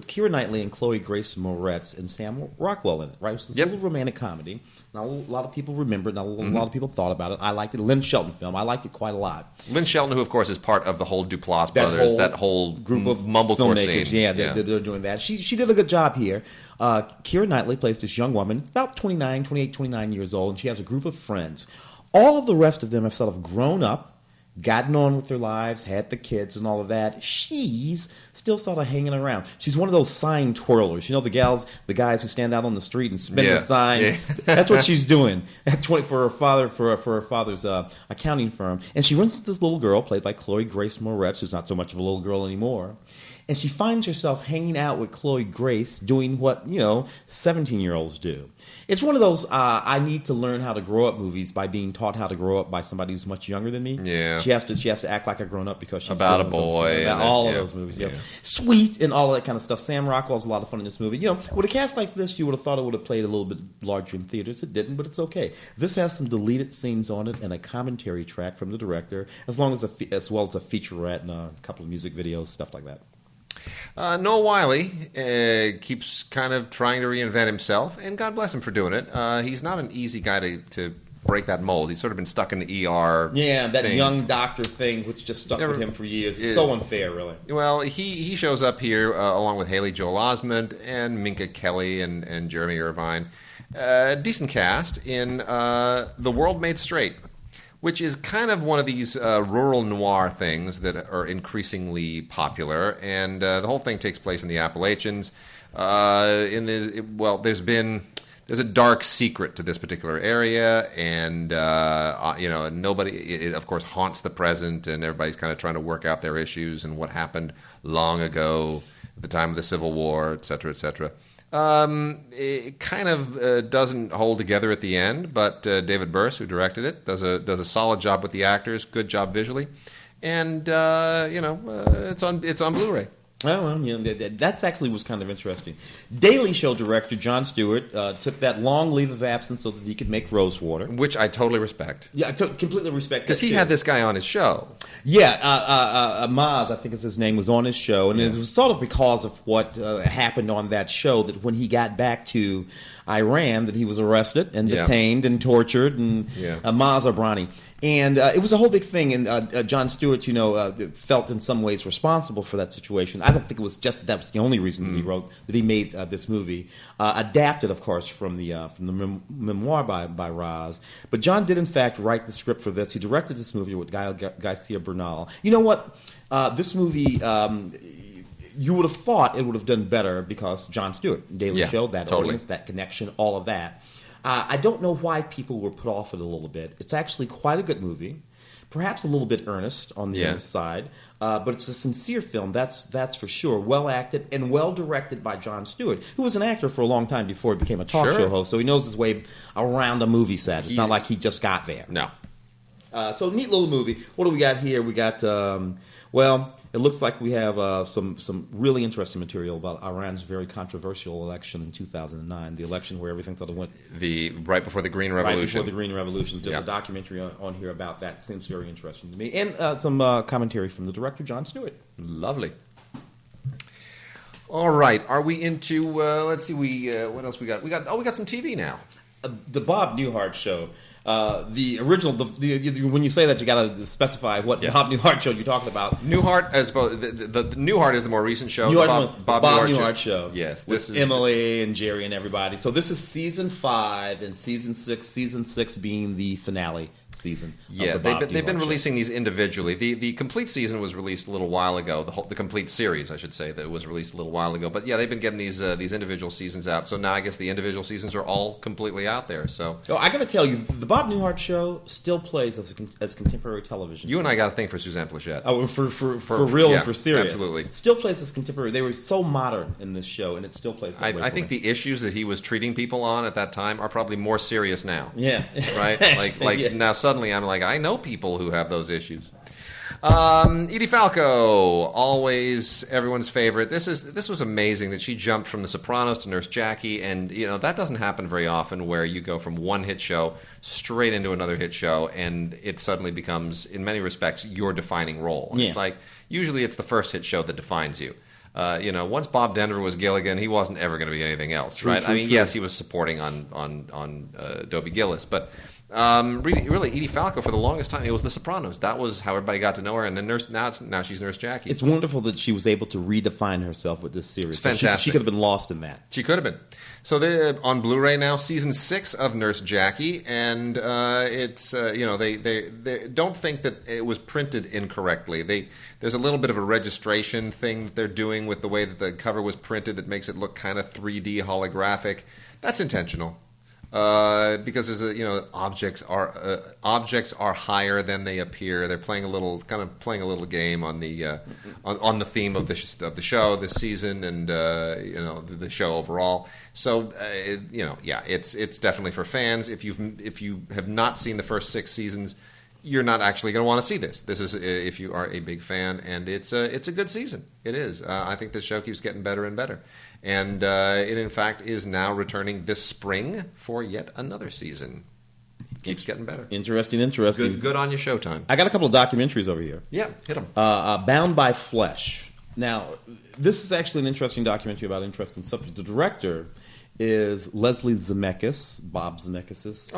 Keira Knightley and Chloe Grace Moretz and Sam Rockwell in it, right? It's this little romantic comedy. Not a lot of people remember it. Not a lot of people thought about it. I liked it. Lynn Shelton film. I liked it quite a lot. Lynn Shelton, who, of course, is part of the whole Duplass brothers, that whole group of mumblecore scene. Yeah, they're doing that. She did a good job here. Keira Knightley plays this young woman, about 29 years old, and she has a group of friends. All of the rest of them have sort of grown up, gotten on with their lives, had the kids and all of that. She's still sort of hanging around. She's one of those sign twirlers. You know, the guys who stand out on the street and spin the sign. Yeah. That's what she's doing for her father's accounting firm. And she runs into this little girl played by Chloe Grace Moretz, who's not so much of a little girl anymore. and she finds herself hanging out with Chloe Grace doing what, 17-year-olds do. It's one of those I need to learn how to grow up movies by being taught how to grow up by somebody who's much younger than me. Yeah. She has to act like a grown up because she's about a boy. About all of those movies. Yeah. Sweet and all of that kind of stuff. Sam Rockwell's a lot of fun in this movie. With a cast like this, you would have thought it would have played a little bit larger in theaters. It didn't, but it's okay. This has some deleted scenes on it and a commentary track from the director, as well as a featurette and a couple of music videos, stuff like that. Noah Wyle keeps kind of trying to reinvent himself, and God bless him for doing it. He's not an easy guy to break that mold. He's sort of been stuck in the ER. Yeah, that thing. Young doctor thing, which just stuck with him for years. It's so unfair, really. Well, he shows up here along with Haley Joel Osment and Minka Kelly and Jeremy Irvine. Decent cast in The World Made Straight, which is kind of one of these rural noir things that are increasingly popular, and the whole thing takes place in the Appalachians. There's a dark secret to this particular area, and nobody. It of course haunts the present, and everybody's kind of trying to work out their issues and what happened long ago, at the time of the Civil War, et cetera, et cetera. It kind of doesn't hold together at the end, but David Burse, who directed it, does a solid job with the actors, good job visually, and it's on Blu-ray. Oh, well, that's actually was kind of interesting. Daily Show director Jon Stewart took that long leave of absence so that he could make Rosewater. Which I totally respect. Yeah, I completely respect that. Because he had this guy on his show. Yeah, Maz, I think is his name, was on his show. And it was sort of because of what happened on that show that when he got back to Iran that he was arrested and detained and tortured. And Maz Abrani. And it was a whole big thing, and Jon Stewart, felt in some ways responsible for that situation. I don't think it was just that was the only reason that he made this movie, adapted, of course, from the memoir by Raz. But John did, in fact, write the script for this. He directed this movie with Gael Garcia Bernal. You know what? This movie. You would have thought it would have done better because Jon Stewart, Daily Show, that audience, that connection, all of that. I don't know why people were put off it a little bit. It's actually quite a good movie, perhaps a little bit earnest on the other side, but it's a sincere film, that's for sure. Well acted and well directed by Jon Stewart, who was an actor for a long time before he became a talk show host, so he knows his way around a movie set. It's not like he just got there. No. So neat little movie. What do we got here? We got, it looks like we have some really interesting material about Iran's very controversial election in 2009, the election where everything sort of went... Right before the Green Revolution. Right before the Green Revolution. There's a documentary on here about that. Seems very interesting to me. And some commentary from the director, Jon Stewart. Lovely. All right. Are we into... let's see. What else we got? We got some TV now. The Bob Newhart Show. The original, when you say that, you got to specify what Bob Newhart show you're talking about. Newhart, as the Newhart is the more recent show. Bob Newhart show. Yes, this is Emily and Jerry and everybody. So this is season 5 and season 6. Season 6 being the finale season. Yeah, they've been releasing these individually. The complete season was released a little while ago. The complete series, I should say, that was released a little while ago. But yeah, they've been getting these individual seasons out. So now I guess the individual seasons are all completely out there. So I got to tell you, the Bob Newhart show still plays as contemporary television. You and I got a thing for Suzanne Plachette. Oh, for real and for serious. Absolutely. It still plays as contemporary. They were so modern in this show, and it still plays that way. I think the issues that he was treating people on at that time are probably more serious now. Yeah. Right? Now suddenly I'm like, I know people who have those issues. Edie Falco, always everyone's favorite. This was amazing that she jumped from The Sopranos to Nurse Jackie, and that doesn't happen very often where you go from one hit show straight into another hit show, and it suddenly becomes, in many respects, your defining role. Yeah. It's like usually it's the first hit show that defines you. Once Bob Denver was Gilligan, he wasn't ever going to be anything else, right? True. Yes, he was supporting on Dobie Gillis, but. Really, Edie Falco for the longest time it was The Sopranos. That was how everybody got to know her, and then now she's Nurse Jackie. It's wonderful that she was able to redefine herself with this series. It's fantastic. She could have been lost in that. She could have been. So they're on Blu-ray now, season 6 of Nurse Jackie, and it's they don't think that it was printed incorrectly. There's a little bit of a registration thing that they're doing with the way that the cover was printed that makes it look kind of 3D holographic. That's intentional. because there's objects are higher than they appear. They're playing a little game on the on the theme of the show this season, and the show overall. So it's definitely for fans. If you have not seen the first 6 seasons, you're not actually going to want to see this. This is if you are a big fan, and it's a good season. It is. I think this show keeps getting better and better. And it, in fact, is now returning this spring for yet another season. Keeps getting better. Interesting. Good on your Showtime. I got a couple of documentaries over here. Yeah, hit them. Bound by Flesh. Now, this is actually an interesting documentary about an interesting subject. The director is Leslie Zemeckis, Bob Zemeckis'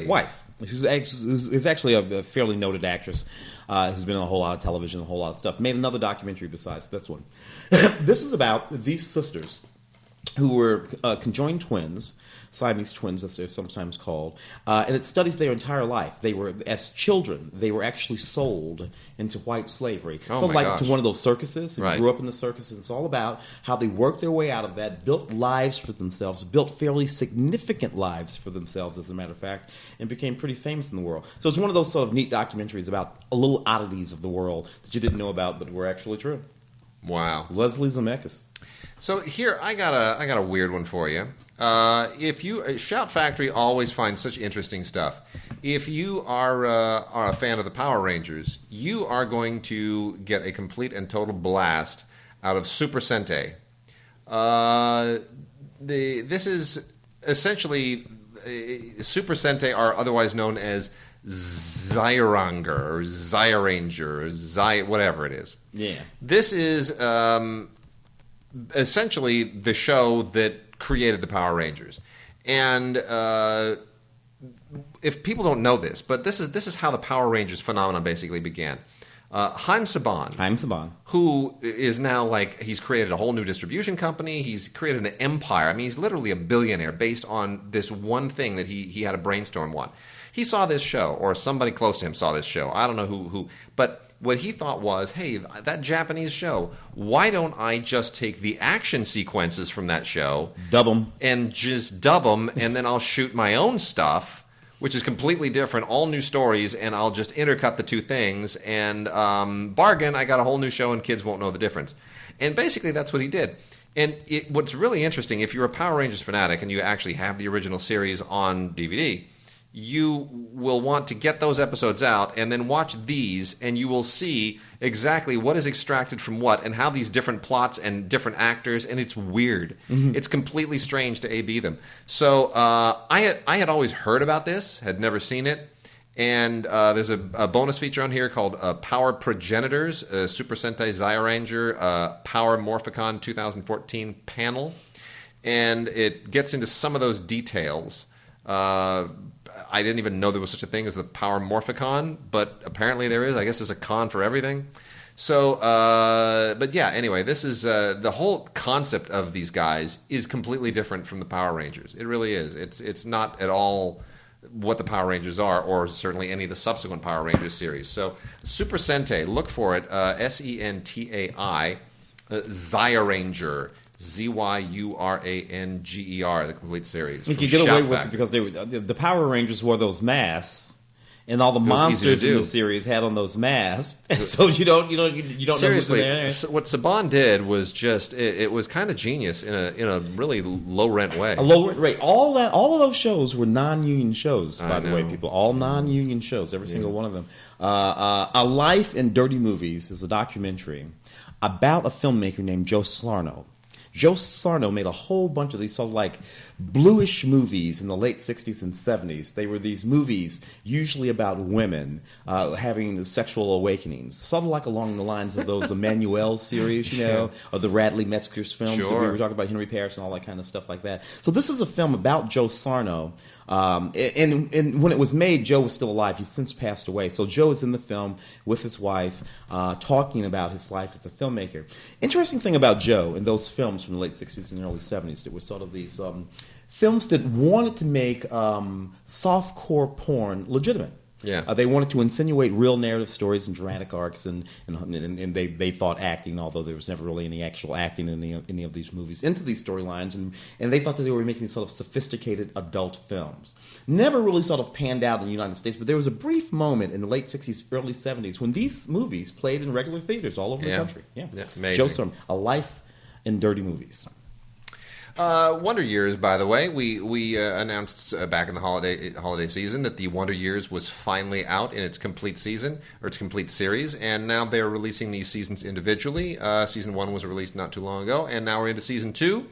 wife, who's actually a fairly noted actress who's been in a whole lot of television, a whole lot of stuff. Made another documentary besides this one. This is about these sisters who were conjoined twins, Siamese twins as they're sometimes called, and it studies their entire life. They were, as children, they were actually sold into white slavery. Oh, so my like gosh. to one of those circuses, Right. grew up in the circus, and it's all about how they worked their way out of that, built lives for themselves, built fairly significant lives for themselves, as a matter of fact, and became pretty famous in the world. So it's one of those sort of neat documentaries about a little oddities of the world that you didn't know about but were actually true. Wow. Leslie Zemeckis. So here, I got a weird one for you. If you Shout Factory always finds such interesting stuff. If you are a fan of the Power Rangers, you are going to get a complete and total blast out of Super Sentai. This is essentially Super Sentai are otherwise known as Zyranger or Zyranger or whatever it is. Yeah. This is essentially the show that created the Power Rangers. And if people don't know this, but this is how the Power Rangers phenomenon basically began. Haim Saban, who is now he's created a whole new distribution company. He's created an empire. I mean, he's literally a billionaire based on this one thing that he had a brainstorm on. He saw this show, or somebody close to him saw this show. I don't know who, but what he thought was, hey, that Japanese show, why don't I just take the action sequences from that show, dub them, and then I'll shoot my own stuff, which is completely different, all new stories, and I'll just intercut the two things, and bargain, I got a whole new show and kids won't know the difference. And basically that's what he did. And what's really interesting, if you're a Power Rangers fanatic and you actually have the original series on DVD, you will want to get those episodes out and then watch these, and you will see exactly what is extracted from what and how these different plots and different actors, and it's weird. Mm-hmm. It's completely strange to A-B them. So I had always heard about this, had never seen it, and there's a bonus feature on here called Power Progenitors, Super Sentai Zyranger Power Morphicon 2014 panel, and it gets into some of those details. I didn't even know there was such a thing as the Power Morphicon, but apparently there is. I guess there's a con for everything. So, but yeah, anyway, this is the whole concept of these guys is completely different from the Power Rangers. It really is. It's not at all what the Power Rangers are, or certainly any of the subsequent Power Rangers series. So, Super Sentai, look for it, Sentai, Zyranger. Zyuranger, the complete series. You could get away with it because the Power Rangers wore those masks, and all the monsters in the series had on those masks. So you don't Seriously, know who's there. What Saban did was just it was kind of genius in a really low rent way. A low rent rate. All of those shows were non-union shows. By the way, people, all non-union shows, every single one of them. A Life in Dirty Movies is a documentary about a filmmaker named Joe Sarno. Joe Sarno made a whole bunch of these sort of like bluish movies in the late 60s and 70s. They were these movies usually about women having sexual awakenings, sort of like along the lines of those Emmanuel series, or the Radley Metzger's films that we were talking about, Henry Parrish and all that kind of stuff like that. So this is a film about Joe Sarno. And when it was made, Joe was still alive. He's since passed away. So Joe is in the film with his wife talking about his life as a filmmaker. Interesting thing about Joe in those films from the late 60s and early 70s, there were sort of these films that wanted to make softcore porn legitimate. Yeah. They wanted to insinuate real narrative stories and dramatic arcs, and they thought acting, although there was never really any actual acting in any of these movies, into these storylines, and they thought that they were making sort of sophisticated adult films. Never really sort of panned out in the United States, but there was a brief moment in the late 60s, early 70s when these movies played in regular theaters all over the country. Yeah, amazing. Shows some a life in dirty movies. Wonder Years, by the way, we announced back in the holiday season that the Wonder Years was finally out in its complete season, or its complete series, and now they're releasing these seasons individually. Season 1 was released not too long ago, and now we're into Season 2.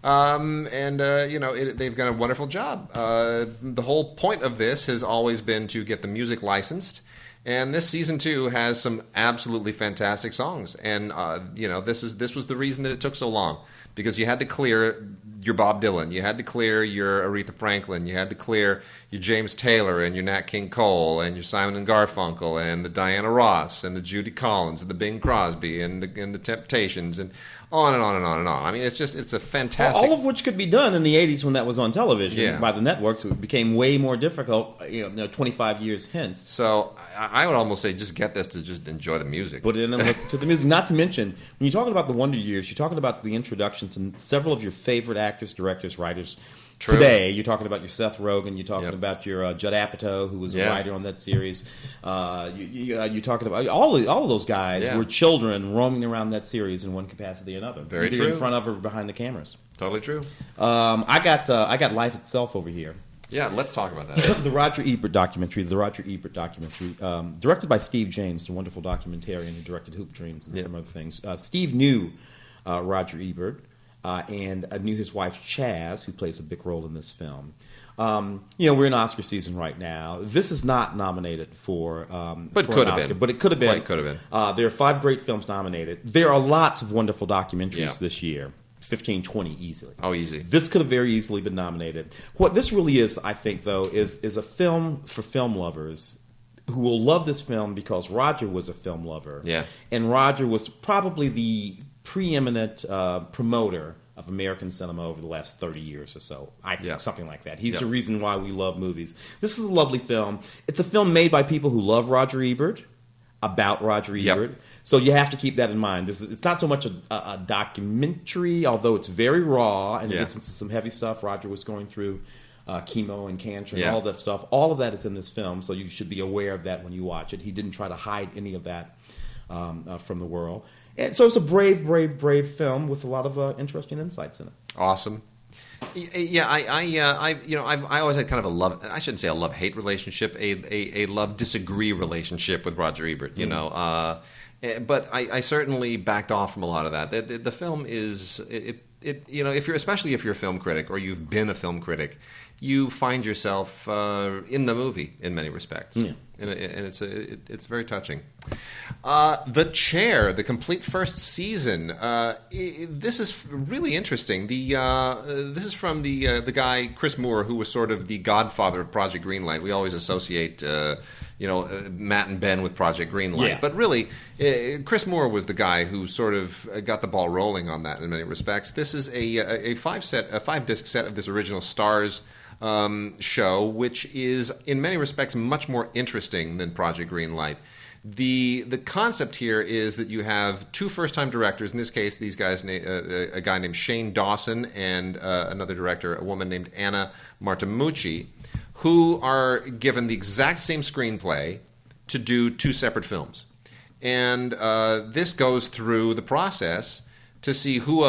They've done a wonderful job. The whole point of this has always been to get the music licensed. And this Season 2 has some absolutely fantastic songs. And, this was the reason that it took so long. Because you had to clear your Bob Dylan, you had to clear your Aretha Franklin, you had to clear your James Taylor and your Nat King Cole and your Simon and Garfunkel and the Diana Ross and the Judy Collins and the Bing Crosby and the Temptations and on and on and on and on. I mean, it's a fantastic... All of which could be done in the 80s when that was on television by the networks. It became way more difficult 25 years hence. So I would almost say just get this to just enjoy the music. Put it in and listen to the music. Not to mention, when you're talking about the Wonder Years, you're talking about the introduction to several of your favorite actors, directors, writers. True. Today, you're talking about your Seth Rogen, you're talking about your Judd Apatow, who was a writer on that series. You're talking about all of those guys were children roaming around that series in one capacity or another. Very either true. in front of or behind the cameras. Totally true. I got Life Itself over here. Yeah, let's talk about that. The Roger Ebert documentary, directed by Steve James, the wonderful documentarian who directed Hoop Dreams and some other things. Steve knew Roger Ebert. And I knew his wife, Chaz, who plays a big role in this film. We're in Oscar season right now. This is not nominated for an Oscar, but it could have been. Right, could have been. There are 5 great films nominated. There are lots of wonderful documentaries this year. 15, 20 easily. Oh, easy. This could have very easily been nominated. What this really is, I think, though, is a film for film lovers who will love this film because Roger was a film lover. Yeah. And Roger was probably the preeminent promoter of American cinema over the last 30 years or so. I think something like that. He's the reason why we love movies. This is a lovely film. It's a film made by people who love Roger Ebert, about Roger Ebert. So you have to keep that in mind. It's not so much a documentary, although it's very raw and it gets into some heavy stuff. Roger was going through chemo and cancer and all that stuff. All of that is in this film, so you should be aware of that when you watch it. He didn't try to hide any of that from the world. And so it's a brave film with a lot of interesting insights in it. Awesome. Yeah, I always had kind of a love. I shouldn't say a love-hate relationship, a love-disagree relationship with Roger Ebert. You know, but I certainly backed off from a lot of that. The film is especially if you're a film critic or you've been a film critic, you find yourself in the movie in many respects. Yeah. And it's very touching. The Chair, the complete first season. This is really interesting. This is from the guy Chris Moore, who was sort of the godfather of Project Greenlight. We always associate Matt and Ben with Project Greenlight, but really Chris Moore was the guy who sort of got the ball rolling on that in many respects. This is a 5-disc set of this original Stars show, which is in many respects much more interesting than Project Greenlight. The concept here is that you have 2 first-time directors. In this case, these guys, a guy named Shane Dawson and another director, a woman named Anna Martimucci, who are given the exact same screenplay to do 2 separate films. And this goes through the process to see who,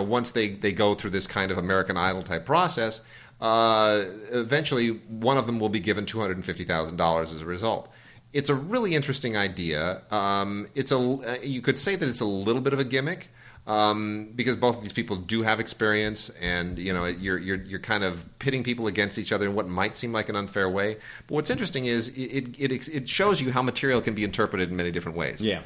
once they go through this kind of American Idol type process, eventually one of them will be given $250,000 as a result. It's a really interesting idea. You could say that it's a little bit of a gimmick because both of these people do have experience, and you're kind of pitting people against each other in what might seem like an unfair way. But what's interesting is it shows you how material can be interpreted in many different ways. Yeah.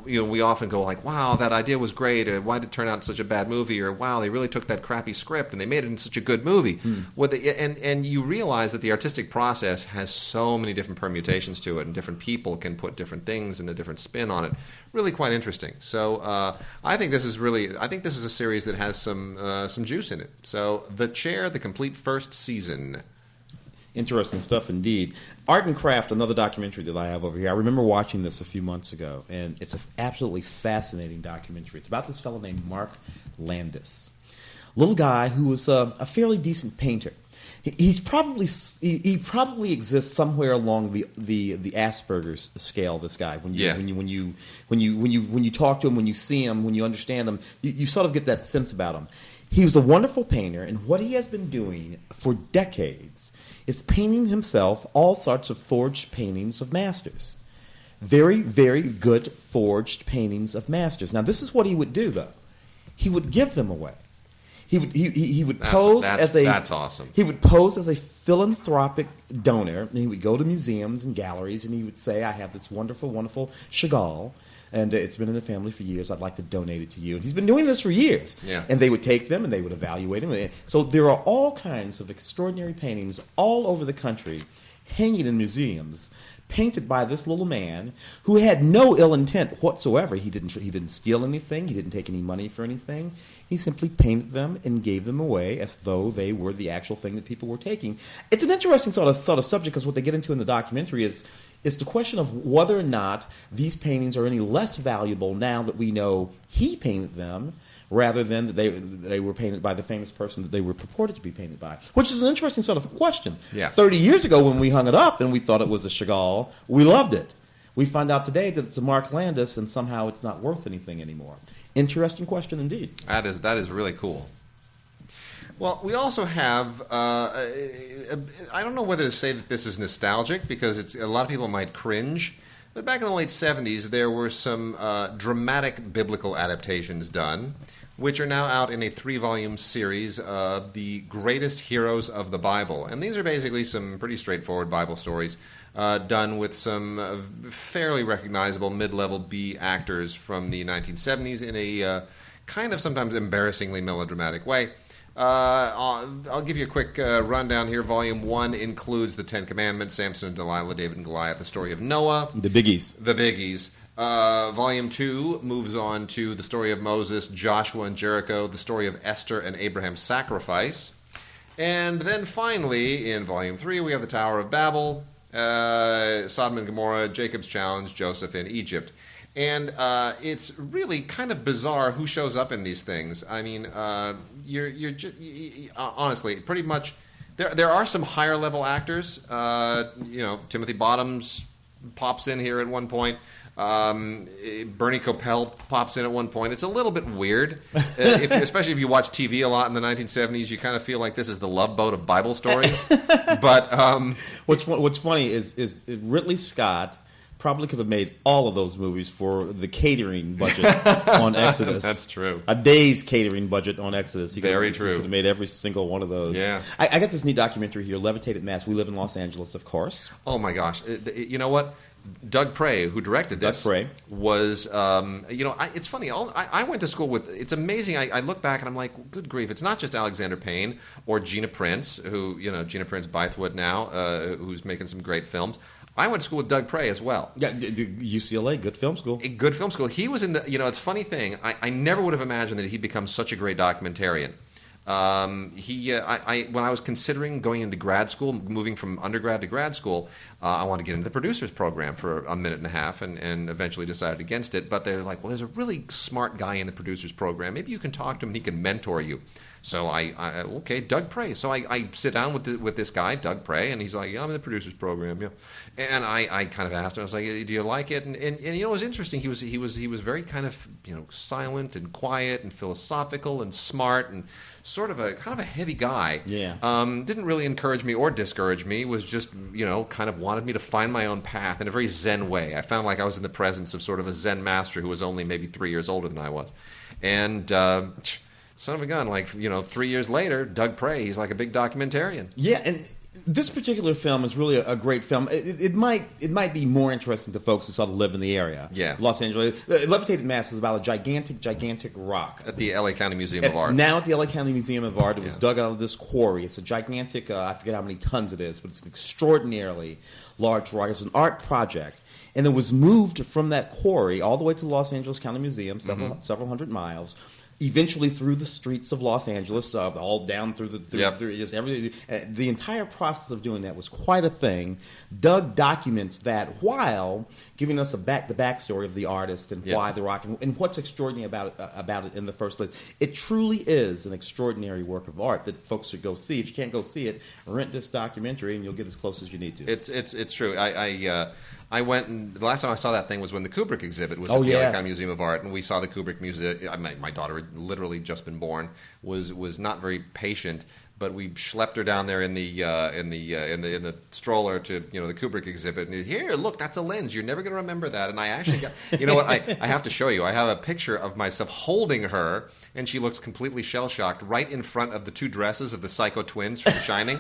We often go like, "Wow, that idea was great," or "Why did it turn out such a bad movie?" or "Wow, they really took that crappy script and they made it into such a good movie." And you realize that the artistic process has so many different permutations to it, and different people can put different things and a different spin on it. Really quite interesting. So I think this is a series that has some juice in it. So The Chair, the complete first season. Interesting stuff indeed. Art and Craft, another documentary that I have over here. I remember watching this a few months ago, and it's an absolutely fascinating documentary. It's about this fellow named Mark Landis. Little guy who was a fairly decent painter. He probably exists somewhere along the Asperger's scale. This guy, when you talk to him, when you see him, when you understand him, you sort of get that sense about him. He was a wonderful painter, and what he has been doing for decades is painting himself all sorts of forged paintings of masters. Very, very good forged paintings of masters. Now, this is what he would do, though. He would give them away. He would pose as a that's awesome. He would pose as a philanthropic donor, and he would go to museums and galleries, and he would say, "I have this wonderful, wonderful Chagall, and it's been in the family for years. I'd like to donate it to you." And he's been doing this for years. Yeah. And they would take them and they would evaluate them. So there are all kinds of extraordinary paintings all over the country, hanging in museums, painted by this little man who had no ill intent whatsoever. He didn't steal anything. He didn't take any money for anything. He simply painted them and gave them away as though they were the actual thing that people were taking. It's an interesting sort of subject, because what they get into in the documentary is the question of whether or not these paintings are any less valuable now that we know he painted them, rather than that they were painted by the famous person that they were purported to be painted by, which is an interesting sort of question. Yeah. 30 years ago, when we hung it up and we thought it was a Chagall, we loved it. We find out today that it's a Mark Landis, and somehow it's not worth anything anymore. Interesting question indeed. That is really cool. Well, we also have, I don't know whether to say that this is nostalgic, because a lot of people might cringe, but back in the late 70s, there were some dramatic biblical adaptations done, which are now out in a 3-volume series of the greatest heroes of the Bible. And these are basically some pretty straightforward Bible stories done with some fairly recognizable mid-level B actors from the 1970s in a kind of sometimes embarrassingly melodramatic way. I'll give you a quick rundown here. Volume 1 includes the Ten Commandments, Samson and Delilah, David and Goliath, the story of Noah. The biggies. Volume 2 moves on to the story of Moses, Joshua and Jericho, the story of Esther and Abraham's sacrifice. And then finally, in Volume 3, we have the Tower of Babel, Sodom and Gomorrah, Jacob's Challenge, Joseph in Egypt. And it's really kind of bizarre who shows up in these things. I mean, honestly, pretty much, there are some higher level actors. Timothy Bottoms pops in here at one point. Bernie Coppell pops in at one point. It's a little bit weird, especially if you watch TV a lot in the 1970s. You kind of feel like this is the Love Boat of Bible stories. But what's funny is Ridley Scott probably could have made all of those movies for the catering budget on Exodus. That's true. A day's catering budget on Exodus. Very true. He could have made every single one of those. Yeah. I got this neat documentary here, Levitated Mass. We live in Los Angeles, of course. Oh, my gosh. You know what? Doug Prey, who directed this, was, it's funny. I went to school with, it's amazing. I look back and I'm like, good grief. It's not just Alexander Payne or Gina Prince, Gina Prince Bythewood now, who's making some great films. I went to school with Doug Prey as well. Yeah, UCLA, good film school. A good film school. He was in the, it's a funny thing. I never would have imagined that he'd become such a great documentarian. When I was considering going into grad school, moving from undergrad to grad school, I wanted to get into the producers program for a minute and a half, and eventually decided against it. But they're like, well, there's a really smart guy in the producers program. Maybe you can talk to him and he can mentor you. So okay, Doug Prey. So I sit down with this guy, Doug Prey, and he's like, yeah, I'm in the producers program, yeah. And I kind of asked him, I was like, do you like it? And it was interesting. He was very kind of silent and quiet and philosophical and smart and sort of a heavy guy. Yeah. Didn't really encourage me or discourage me. Was just kind of wanted me to find my own path in a very Zen way. I found like I was in the presence of sort of a Zen master who was only maybe 3 years older than I was, and. Son of a gun, 3 years later, Doug Prey, he's like a big documentarian. Yeah, and this particular film is really a great film. It might be more interesting to folks who sort of live in the area. Yeah. Los Angeles. Levitated Mass is about a gigantic rock. At the LA County Museum of Art. Now at the LA County Museum of Art. It was dug out of this quarry. It's a gigantic, I forget how many tons it is, but it's an extraordinarily large rock. It's an art project. And it was moved from that quarry all the way to the Los Angeles County Museum, several hundred miles, eventually through the streets of Los Angeles, all down through just everything. The entire process of doing that was quite a thing. Doug documents that while giving us the backstory of the artist and why The Rock and what's extraordinary about it in the first place. It truly is an extraordinary work of art that folks should go see. If you can't go see it, rent this documentary and you'll get as close as you need to. It's true. I went, and the last time I saw that thing was when the Kubrick exhibit was at the Icon Museum of Art, and we saw the Kubrick music. My daughter had literally just been born, was not very patient, but we schlepped her down there in the stroller to the Kubrick exhibit. And here, look, that's a lens. You're never going to remember that. And I actually got, you know what? I have to show you. I have a picture of myself holding her, and she looks completely shell-shocked right in front of the two dresses of the Psycho twins from The Shining.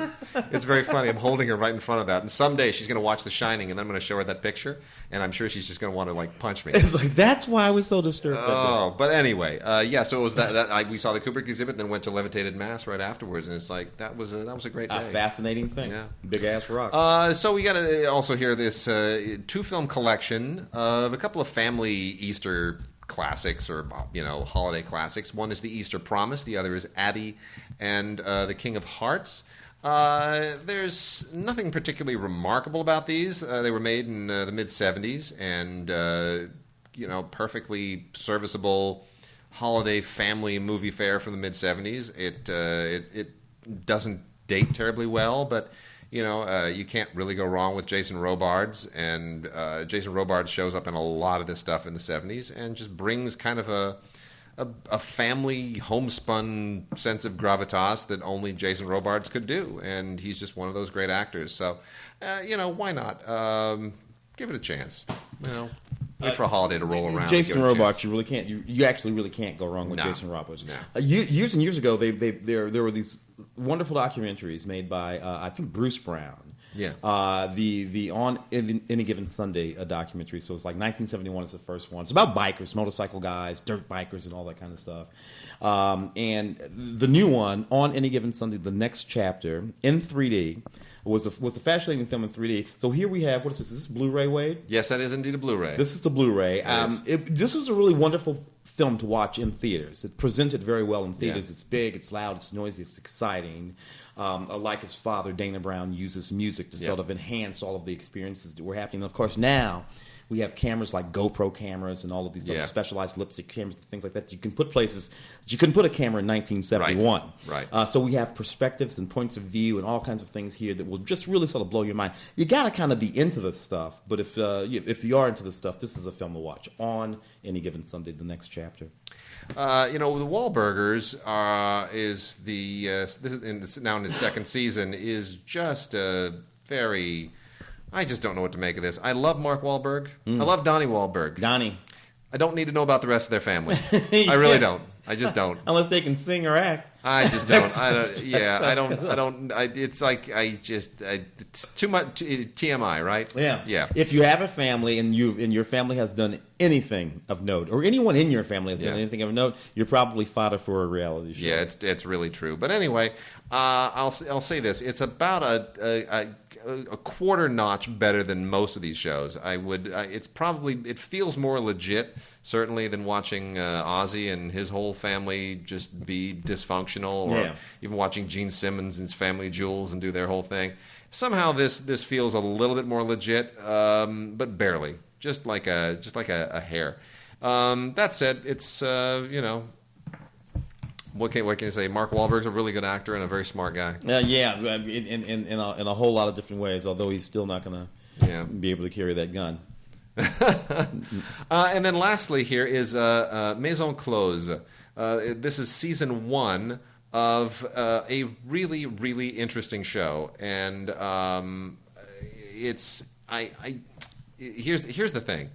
It's very funny. I'm holding her right in front of that. And someday she's going to watch The Shining, and then I'm going to show her that picture, and I'm sure she's just going to want to punch me. It's like, that's why I was so disturbed. Oh, but anyway, so it was we saw the Kubrick exhibit, then went to Levitated Mass right afterwards, and it's like that was a great day. A fascinating thing. Yeah. Big ass rock. So we got to also hear this 2-film collection of a couple of family Easter classics or holiday classics. One is The Easter Promise. The other is Addie and The King of Hearts. There's nothing particularly remarkable about these. They were made in the mid-'70s and perfectly serviceable holiday family movie fare from the mid-'70s. It doesn't date terribly well, but you can't really go wrong with Jason Robards, and Jason Robards shows up in a lot of this stuff in the 70s and just brings kind of a family homespun sense of gravitas that only Jason Robards could do, and he's just one of those great actors. So, why not? Give it a chance. Wait for a holiday to roll around. Jason Robards, you really can't. You actually really can't go wrong with Jason Robards. No. Years and years ago, there were these wonderful documentaries made by I think Bruce Brown. Yeah. The On Any Given Sunday documentary. So it's like 1971 is the first one. It's about bikers, motorcycle guys, dirt bikers, and all that kind of stuff. And the new one, On Any Given Sunday, the next chapter in 3D. Was the fascinating film in 3D. So here we have, what is this? Is this Blu-ray, Wade? Yes, that is indeed a Blu-ray. This is the Blu-ray. This was a really wonderful film to watch in theaters. It presented very well in theaters. Yeah. It's big, it's loud, it's noisy, it's exciting. Like his father, Dana Brown, uses music to sort of enhance all of the experiences that were happening. And of course, now we have cameras like GoPro cameras and all of these other specialized lipstick cameras, things like that. You can put places that you couldn't put a camera in 1971. Right. So we have perspectives and points of view and all kinds of things here that will just really sort of blow your mind. You got to kind of be into this stuff, but if you are into this stuff, this is a film to watch. On Any Given Sunday, the next chapter. The Wahlburgers is now in its second season is just a very. I just don't know what to make of this. I love Mark Wahlberg. I love Donnie Wahlberg. Donnie. I don't need to know about the rest of their family. I really don't. I just don't. Unless they can sing or act. I just don't. It's too much TMI, right? Yeah. If you have a family and your family has done anything of note, or anyone in your family has done anything of note, you're probably fodder for a reality show. Yeah, it's really true. But anyway, I'll say this: it's about a quarter notch better than most of these shows. It feels more legit, certainly, than watching Ozzy and his whole family just be dysfunctional, or even watching Gene Simmons and his Family Jewels and do their whole thing. Somehow this feels a little bit more legit, but barely, just like a hair. That said, it's what can you say? Mark Wahlberg's a really good actor and a very smart guy. In a whole lot of different ways. Although he's still not going to be able to carry that gun. And then lastly, here is Maison Close. This is season 1 of a really, really interesting show, and here's the thing: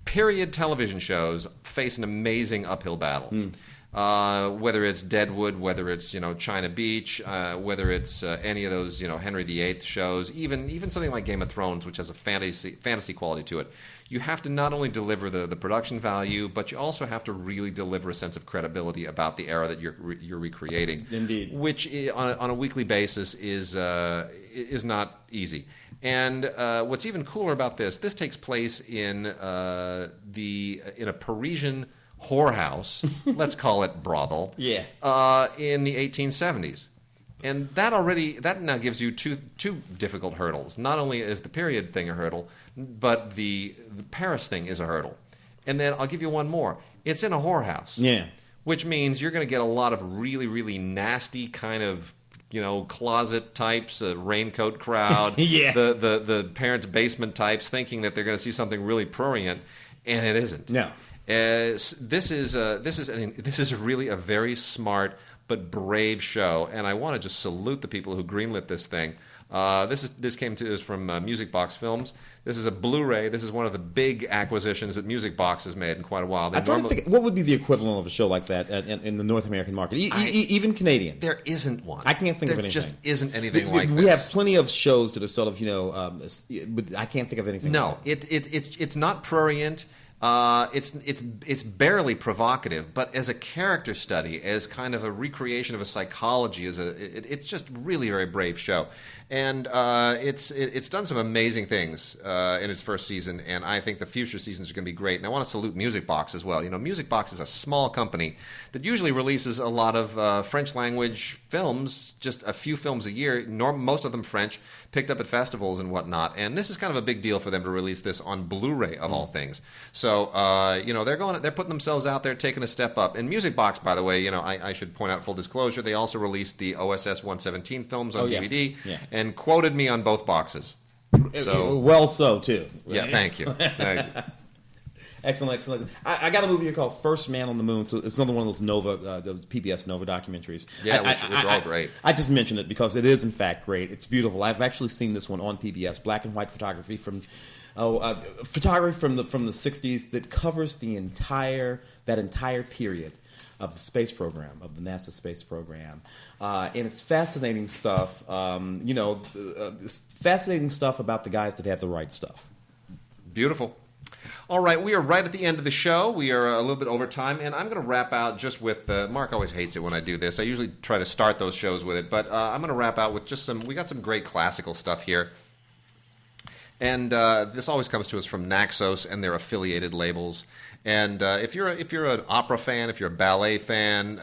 period television shows face an amazing uphill battle. Whether it's Deadwood, whether it's China Beach, whether it's any of those Henry VIII shows, even something like Game of Thrones, which has a fantasy quality to it. You have to not only deliver the production value, but you also have to really deliver a sense of credibility about the era that you're recreating. Indeed, which on a weekly basis is not easy. And what's even cooler about this takes place in a Parisian whorehouse, let's call it brothel, in the 1870s. And that now gives you two difficult hurdles. Not only is the period thing a hurdle, but the Paris thing is a hurdle. And then I'll give you one more. It's in a whorehouse. Yeah. Which means you're going to get a lot of really, really nasty kind of, closet types, raincoat crowd, the parents' basement types thinking that they're going to see something really prurient, and it isn't. No. This is really a very smart but brave show, and I want to just salute the people who greenlit this thing. This came to us from Music Box Films. This is a Blu-ray. This is one of the big acquisitions that Music Box has made in quite a while. I'm trying to think, what would be the equivalent of a show like that in the North American market, even Canadian? There isn't one. I can't think of anything. There just isn't anything like this. We have plenty of shows that are sort of, but I can't think of anything. No, like it's not prurient. It's barely provocative, but as a character study, as kind of a recreation of a psychology, it's just really a very brave show, and it's done some amazing things in its first season, and I think the future seasons are going to be great. And I want to salute Music Box as well. Music Box is a small company that usually releases a lot of French language films, just a few films a year, most of them French, picked up at festivals and whatnot. And this is kind of a big deal for them to release this on Blu-ray of all things. So they're putting themselves out there, taking a step up. And Music Box, by the way, I should point out full disclosure, they also released the OSS 117 films on DVD and quoted me on both boxes. So well, too. Yeah, thank you. Thank you. Excellent. I got a movie here called First Man on the Moon. So it's another one of those PBS Nova documentaries. Yeah, which are all great. I just mentioned it because it is in fact great. It's beautiful. I've actually seen this one on PBS, black and white photography from the 60s that covers that entire period of the space program, of the NASA space program, and it's fascinating stuff. It's fascinating stuff about the guys that had the right stuff. Beautiful. All right, we are right at the end of the show. We are a little bit over time, and I'm going to wrap out just with Mark always hates it when I do this. I usually try to start those shows with it, but I'm going to wrap out with just we got some great classical stuff here. And this always comes to us from Naxos and their affiliated labels. And if you're an opera fan, if you're a ballet fan,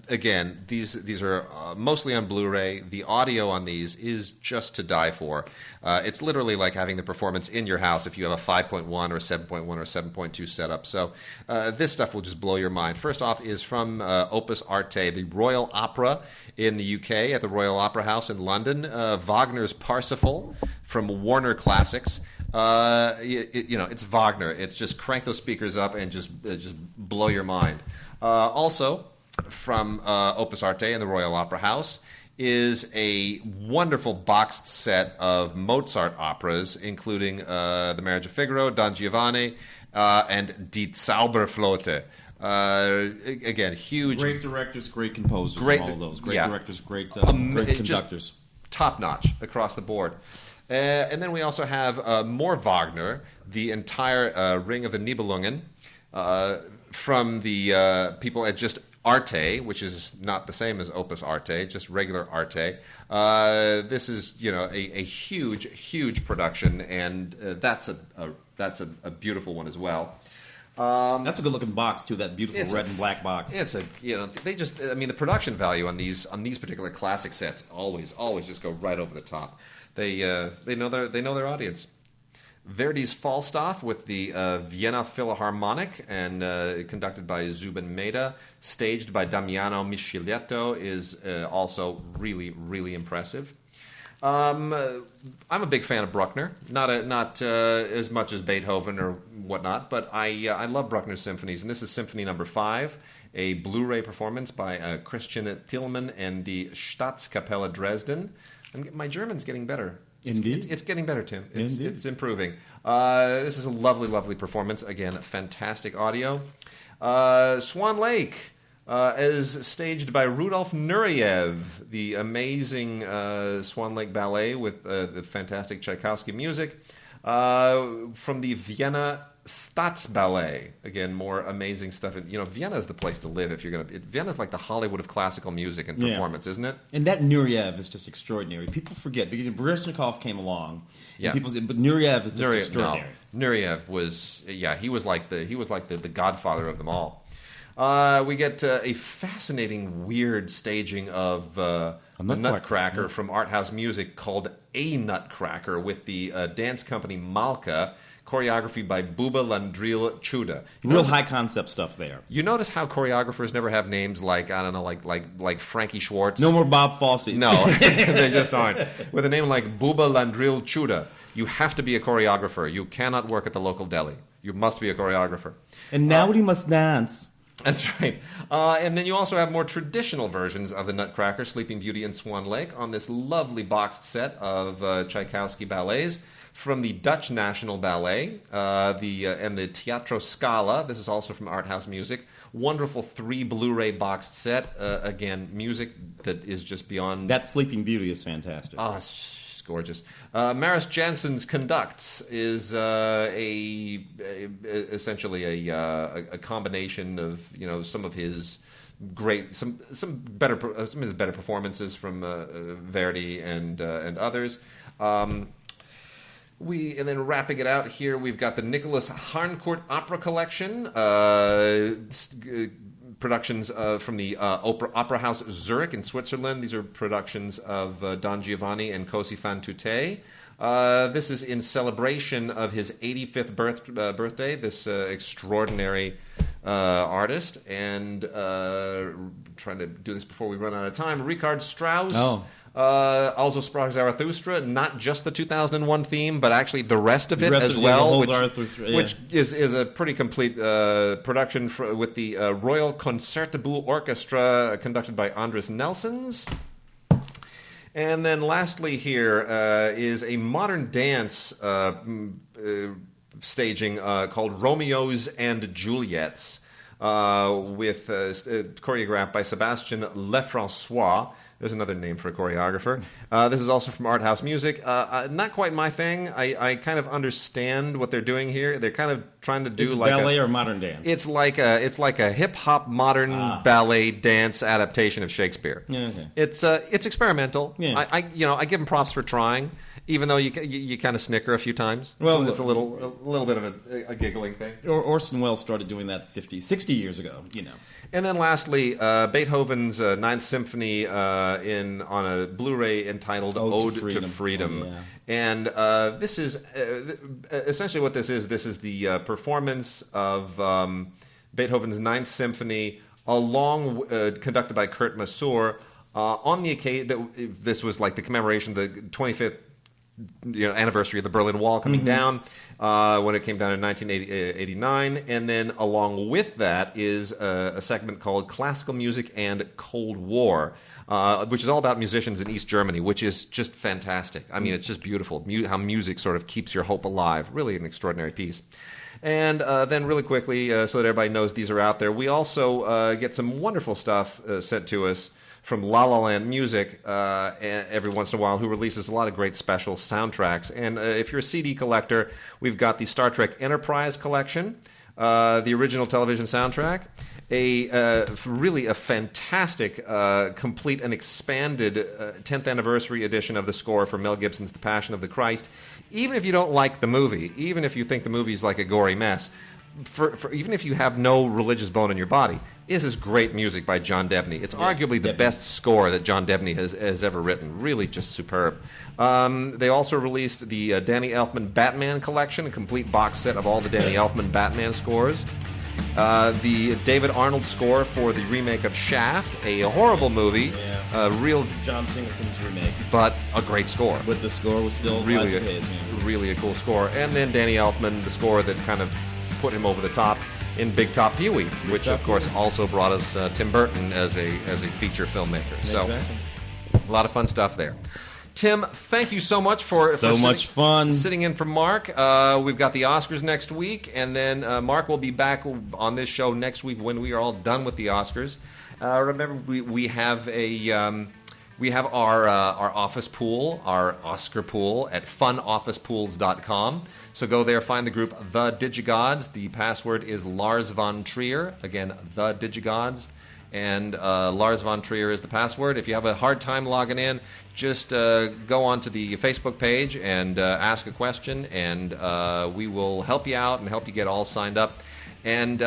again, these are mostly on Blu-ray. The audio on these is just to die for. It's literally like having the performance in your house if you have a 5.1 or a 7.1 or a 7.2 setup. So this stuff will just blow your mind. First off is from Opus Arte, the Royal Opera in the UK at the Royal Opera House in London. Wagner's Parsifal from Warner Classics. It's Wagner. It's just crank those speakers up and just blow your mind. Also, from Opus Arte and the Royal Opera House is a wonderful boxed set of Mozart operas, including The Marriage of Figaro, Don Giovanni, and Die Zauberflöte. Again, huge. Great directors, great composers, all of those. Great directors, great conductors. Top notch across the board. And then we also have more Wagner, the entire Ring of the Nibelungen, from the people at just Arte, which is not the same as Opus Arte, just regular Arte. This is a huge production, and that's a beautiful one as well. That's a good looking box too. That beautiful red and black box. It's the production value on these particular classic sets always just go right over the top. They know their audience. Verdi's Falstaff with the Vienna Philharmonic and conducted by Zubin Mehta, staged by Damiano Micheletto, is also really, really impressive. I'm a big fan of Bruckner, not as much as Beethoven or whatnot, but I love Bruckner's symphonies, and this is Symphony No. 5, a Blu-ray performance by Christian Thielmann and the Staatskapelle Dresden. My German's getting better. Indeed. It's getting better, Tim. Indeed. It's improving. This is a lovely, lovely performance. Again, fantastic audio. Swan Lake, as staged by Rudolf Nureyev, the amazing Swan Lake Ballet with the fantastic Tchaikovsky music. From the Vienna Staatsballet. Again, more amazing stuff. Vienna is the place to live if you're going to... Vienna's like the Hollywood of classical music and performance, isn't it? And that Nureyev is just extraordinary. People forget, because Baryshnikov came along, yeah. But Nureyev is just extraordinary. No. Nureyev was... Yeah, he was like the godfather of them all. We get a fascinating, weird staging of a Nutcracker from Art House Music called A Nutcracker with the dance company Malka, choreography by Buba Landril Chuda. Real high concept stuff there. You notice how choreographers never have names like, I don't know, like Frankie Schwartz? No more Bob Fosse's. No, they just aren't. With a name like Buba Landril Chuda, you have to be a choreographer. You cannot work at the local deli. You must be a choreographer. And now we must dance. That's right. And then you also have more traditional versions of the Nutcracker, Sleeping Beauty and Swan Lake, on this lovely boxed set of Tchaikovsky ballets from the Dutch National Ballet and the Teatro Scala. This is also from Art House Music. Wonderful 3 Blu-ray boxed set. Again, music that is just beyond... That Sleeping Beauty is fantastic. Oh, it's gorgeous. Maris Jansen's Conducts is essentially a combination of some of his great some of his better performances from Verdi and others. And then wrapping it out here, we've got the Nicholas Harncourt Opera Collection, productions from the Opera House Zurich in Switzerland. These are productions of Don Giovanni and Cosi fan tutte. This is in celebration of his 85th birthday, this extraordinary artist. And trying to do this before we run out of time, Richard Strauss. Also Sprach Zarathustra, not just the 2001 theme, but actually the rest of it as well, which is a pretty complete production with the Royal Concertgebouw Orchestra, conducted by Andres Nelsons. And then lastly here is a modern dance staging called Romeos and Juliets, with choreographed by Sébastien Lefrançois. There's another name for a choreographer. This is also from Art House Music. Not quite my thing. I kind of understand what they're doing here. They're kind of trying to do like ballet or modern dance. It's like a hip hop modern ballet dance adaptation of Shakespeare. Yeah, okay. It's experimental. Yeah. I give them props for trying, even though you kind of snicker a few times. Well, it's a little bit of a giggling thing. Orson Welles started doing that 60 years ago. And then lastly, Beethoven's Ninth Symphony on a Blu-ray entitled Ode to Freedom. Oh, yeah. And this is essentially what this is. This is the performance of Beethoven's Ninth Symphony, conducted by Kurt Masur, on the occasion that this was like the commemoration, the 25th anniversary of the Berlin Wall coming down, when it came down in 1989. And then along with that is a segment called Classical Music and Cold War, which is all about musicians in East Germany, which is just fantastic. I mean, it's just beautiful how music sort of keeps your hope alive. Really an extraordinary piece. And then really quickly, so that everybody knows these are out there, we also get some wonderful stuff sent to us from La La Land Music every once in a while, who releases a lot of great special soundtracks. And if you're a CD collector, we've got the Star Trek Enterprise collection, the original television soundtrack, really a fantastic, complete and expanded 10th anniversary edition of the score for Mel Gibson's The Passion of the Christ. Even if you don't like the movie, even if you think the movie's like a gory mess, even if you have no religious bone in your body, this is great music by John Debney. It's arguably the best score that John Debney has ever written. Really just superb. They also released the Danny Elfman Batman collection, a complete box set of all the Danny Elfman Batman scores. The David Arnold score for the remake of Shaft, a horrible movie, real John Singleton's remake, but a great score. But the score was still really a cool score. And then Danny Elfman, the score that kind of put him over the top in Big Top Pee-wee, which of course also brought us Tim Burton as a feature filmmaker. So a lot of fun stuff there. Tim, thank you so much for sitting in for Mark. We've got the Oscars next week, and then Mark will be back on this show next week when we are all done with the Oscars. Remember, we have a We have our office pool, our Oscar pool, at funofficepools.com. So go there, find the group The DigiGods. The password is Lars von Trier. Again, The DigiGods. And Lars von Trier is the password. If you have a hard time logging in, just go onto the Facebook page and ask a question, and we will help you out and help you get all signed up. And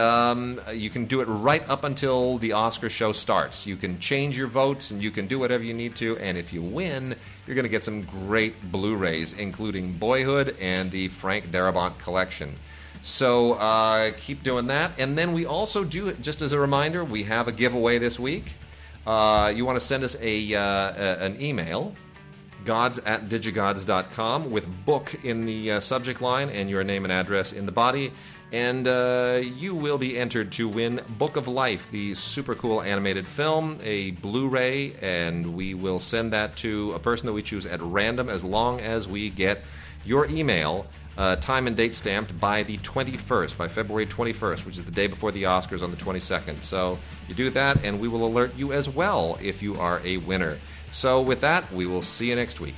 you can do it right up until the Oscar show starts. You can change your votes, and you can do whatever you need to. And if you win, you're going to get some great Blu-rays, including Boyhood and the Frank Darabont collection. So keep doing that. And then we also do, just as a reminder, we have a giveaway this week. You want to send us an email, gods@digigods.com, with book in the subject line and your name and address in the body. And you will be entered to win Book of Life, the super cool animated film, a Blu-ray, and we will send that to a person that we choose at random as long as we get your email, time and date stamped by the 21st, by February 21st, which is the day before the Oscars on the 22nd. So you do that, and we will alert you as well if you are a winner. So with that, we will see you next week.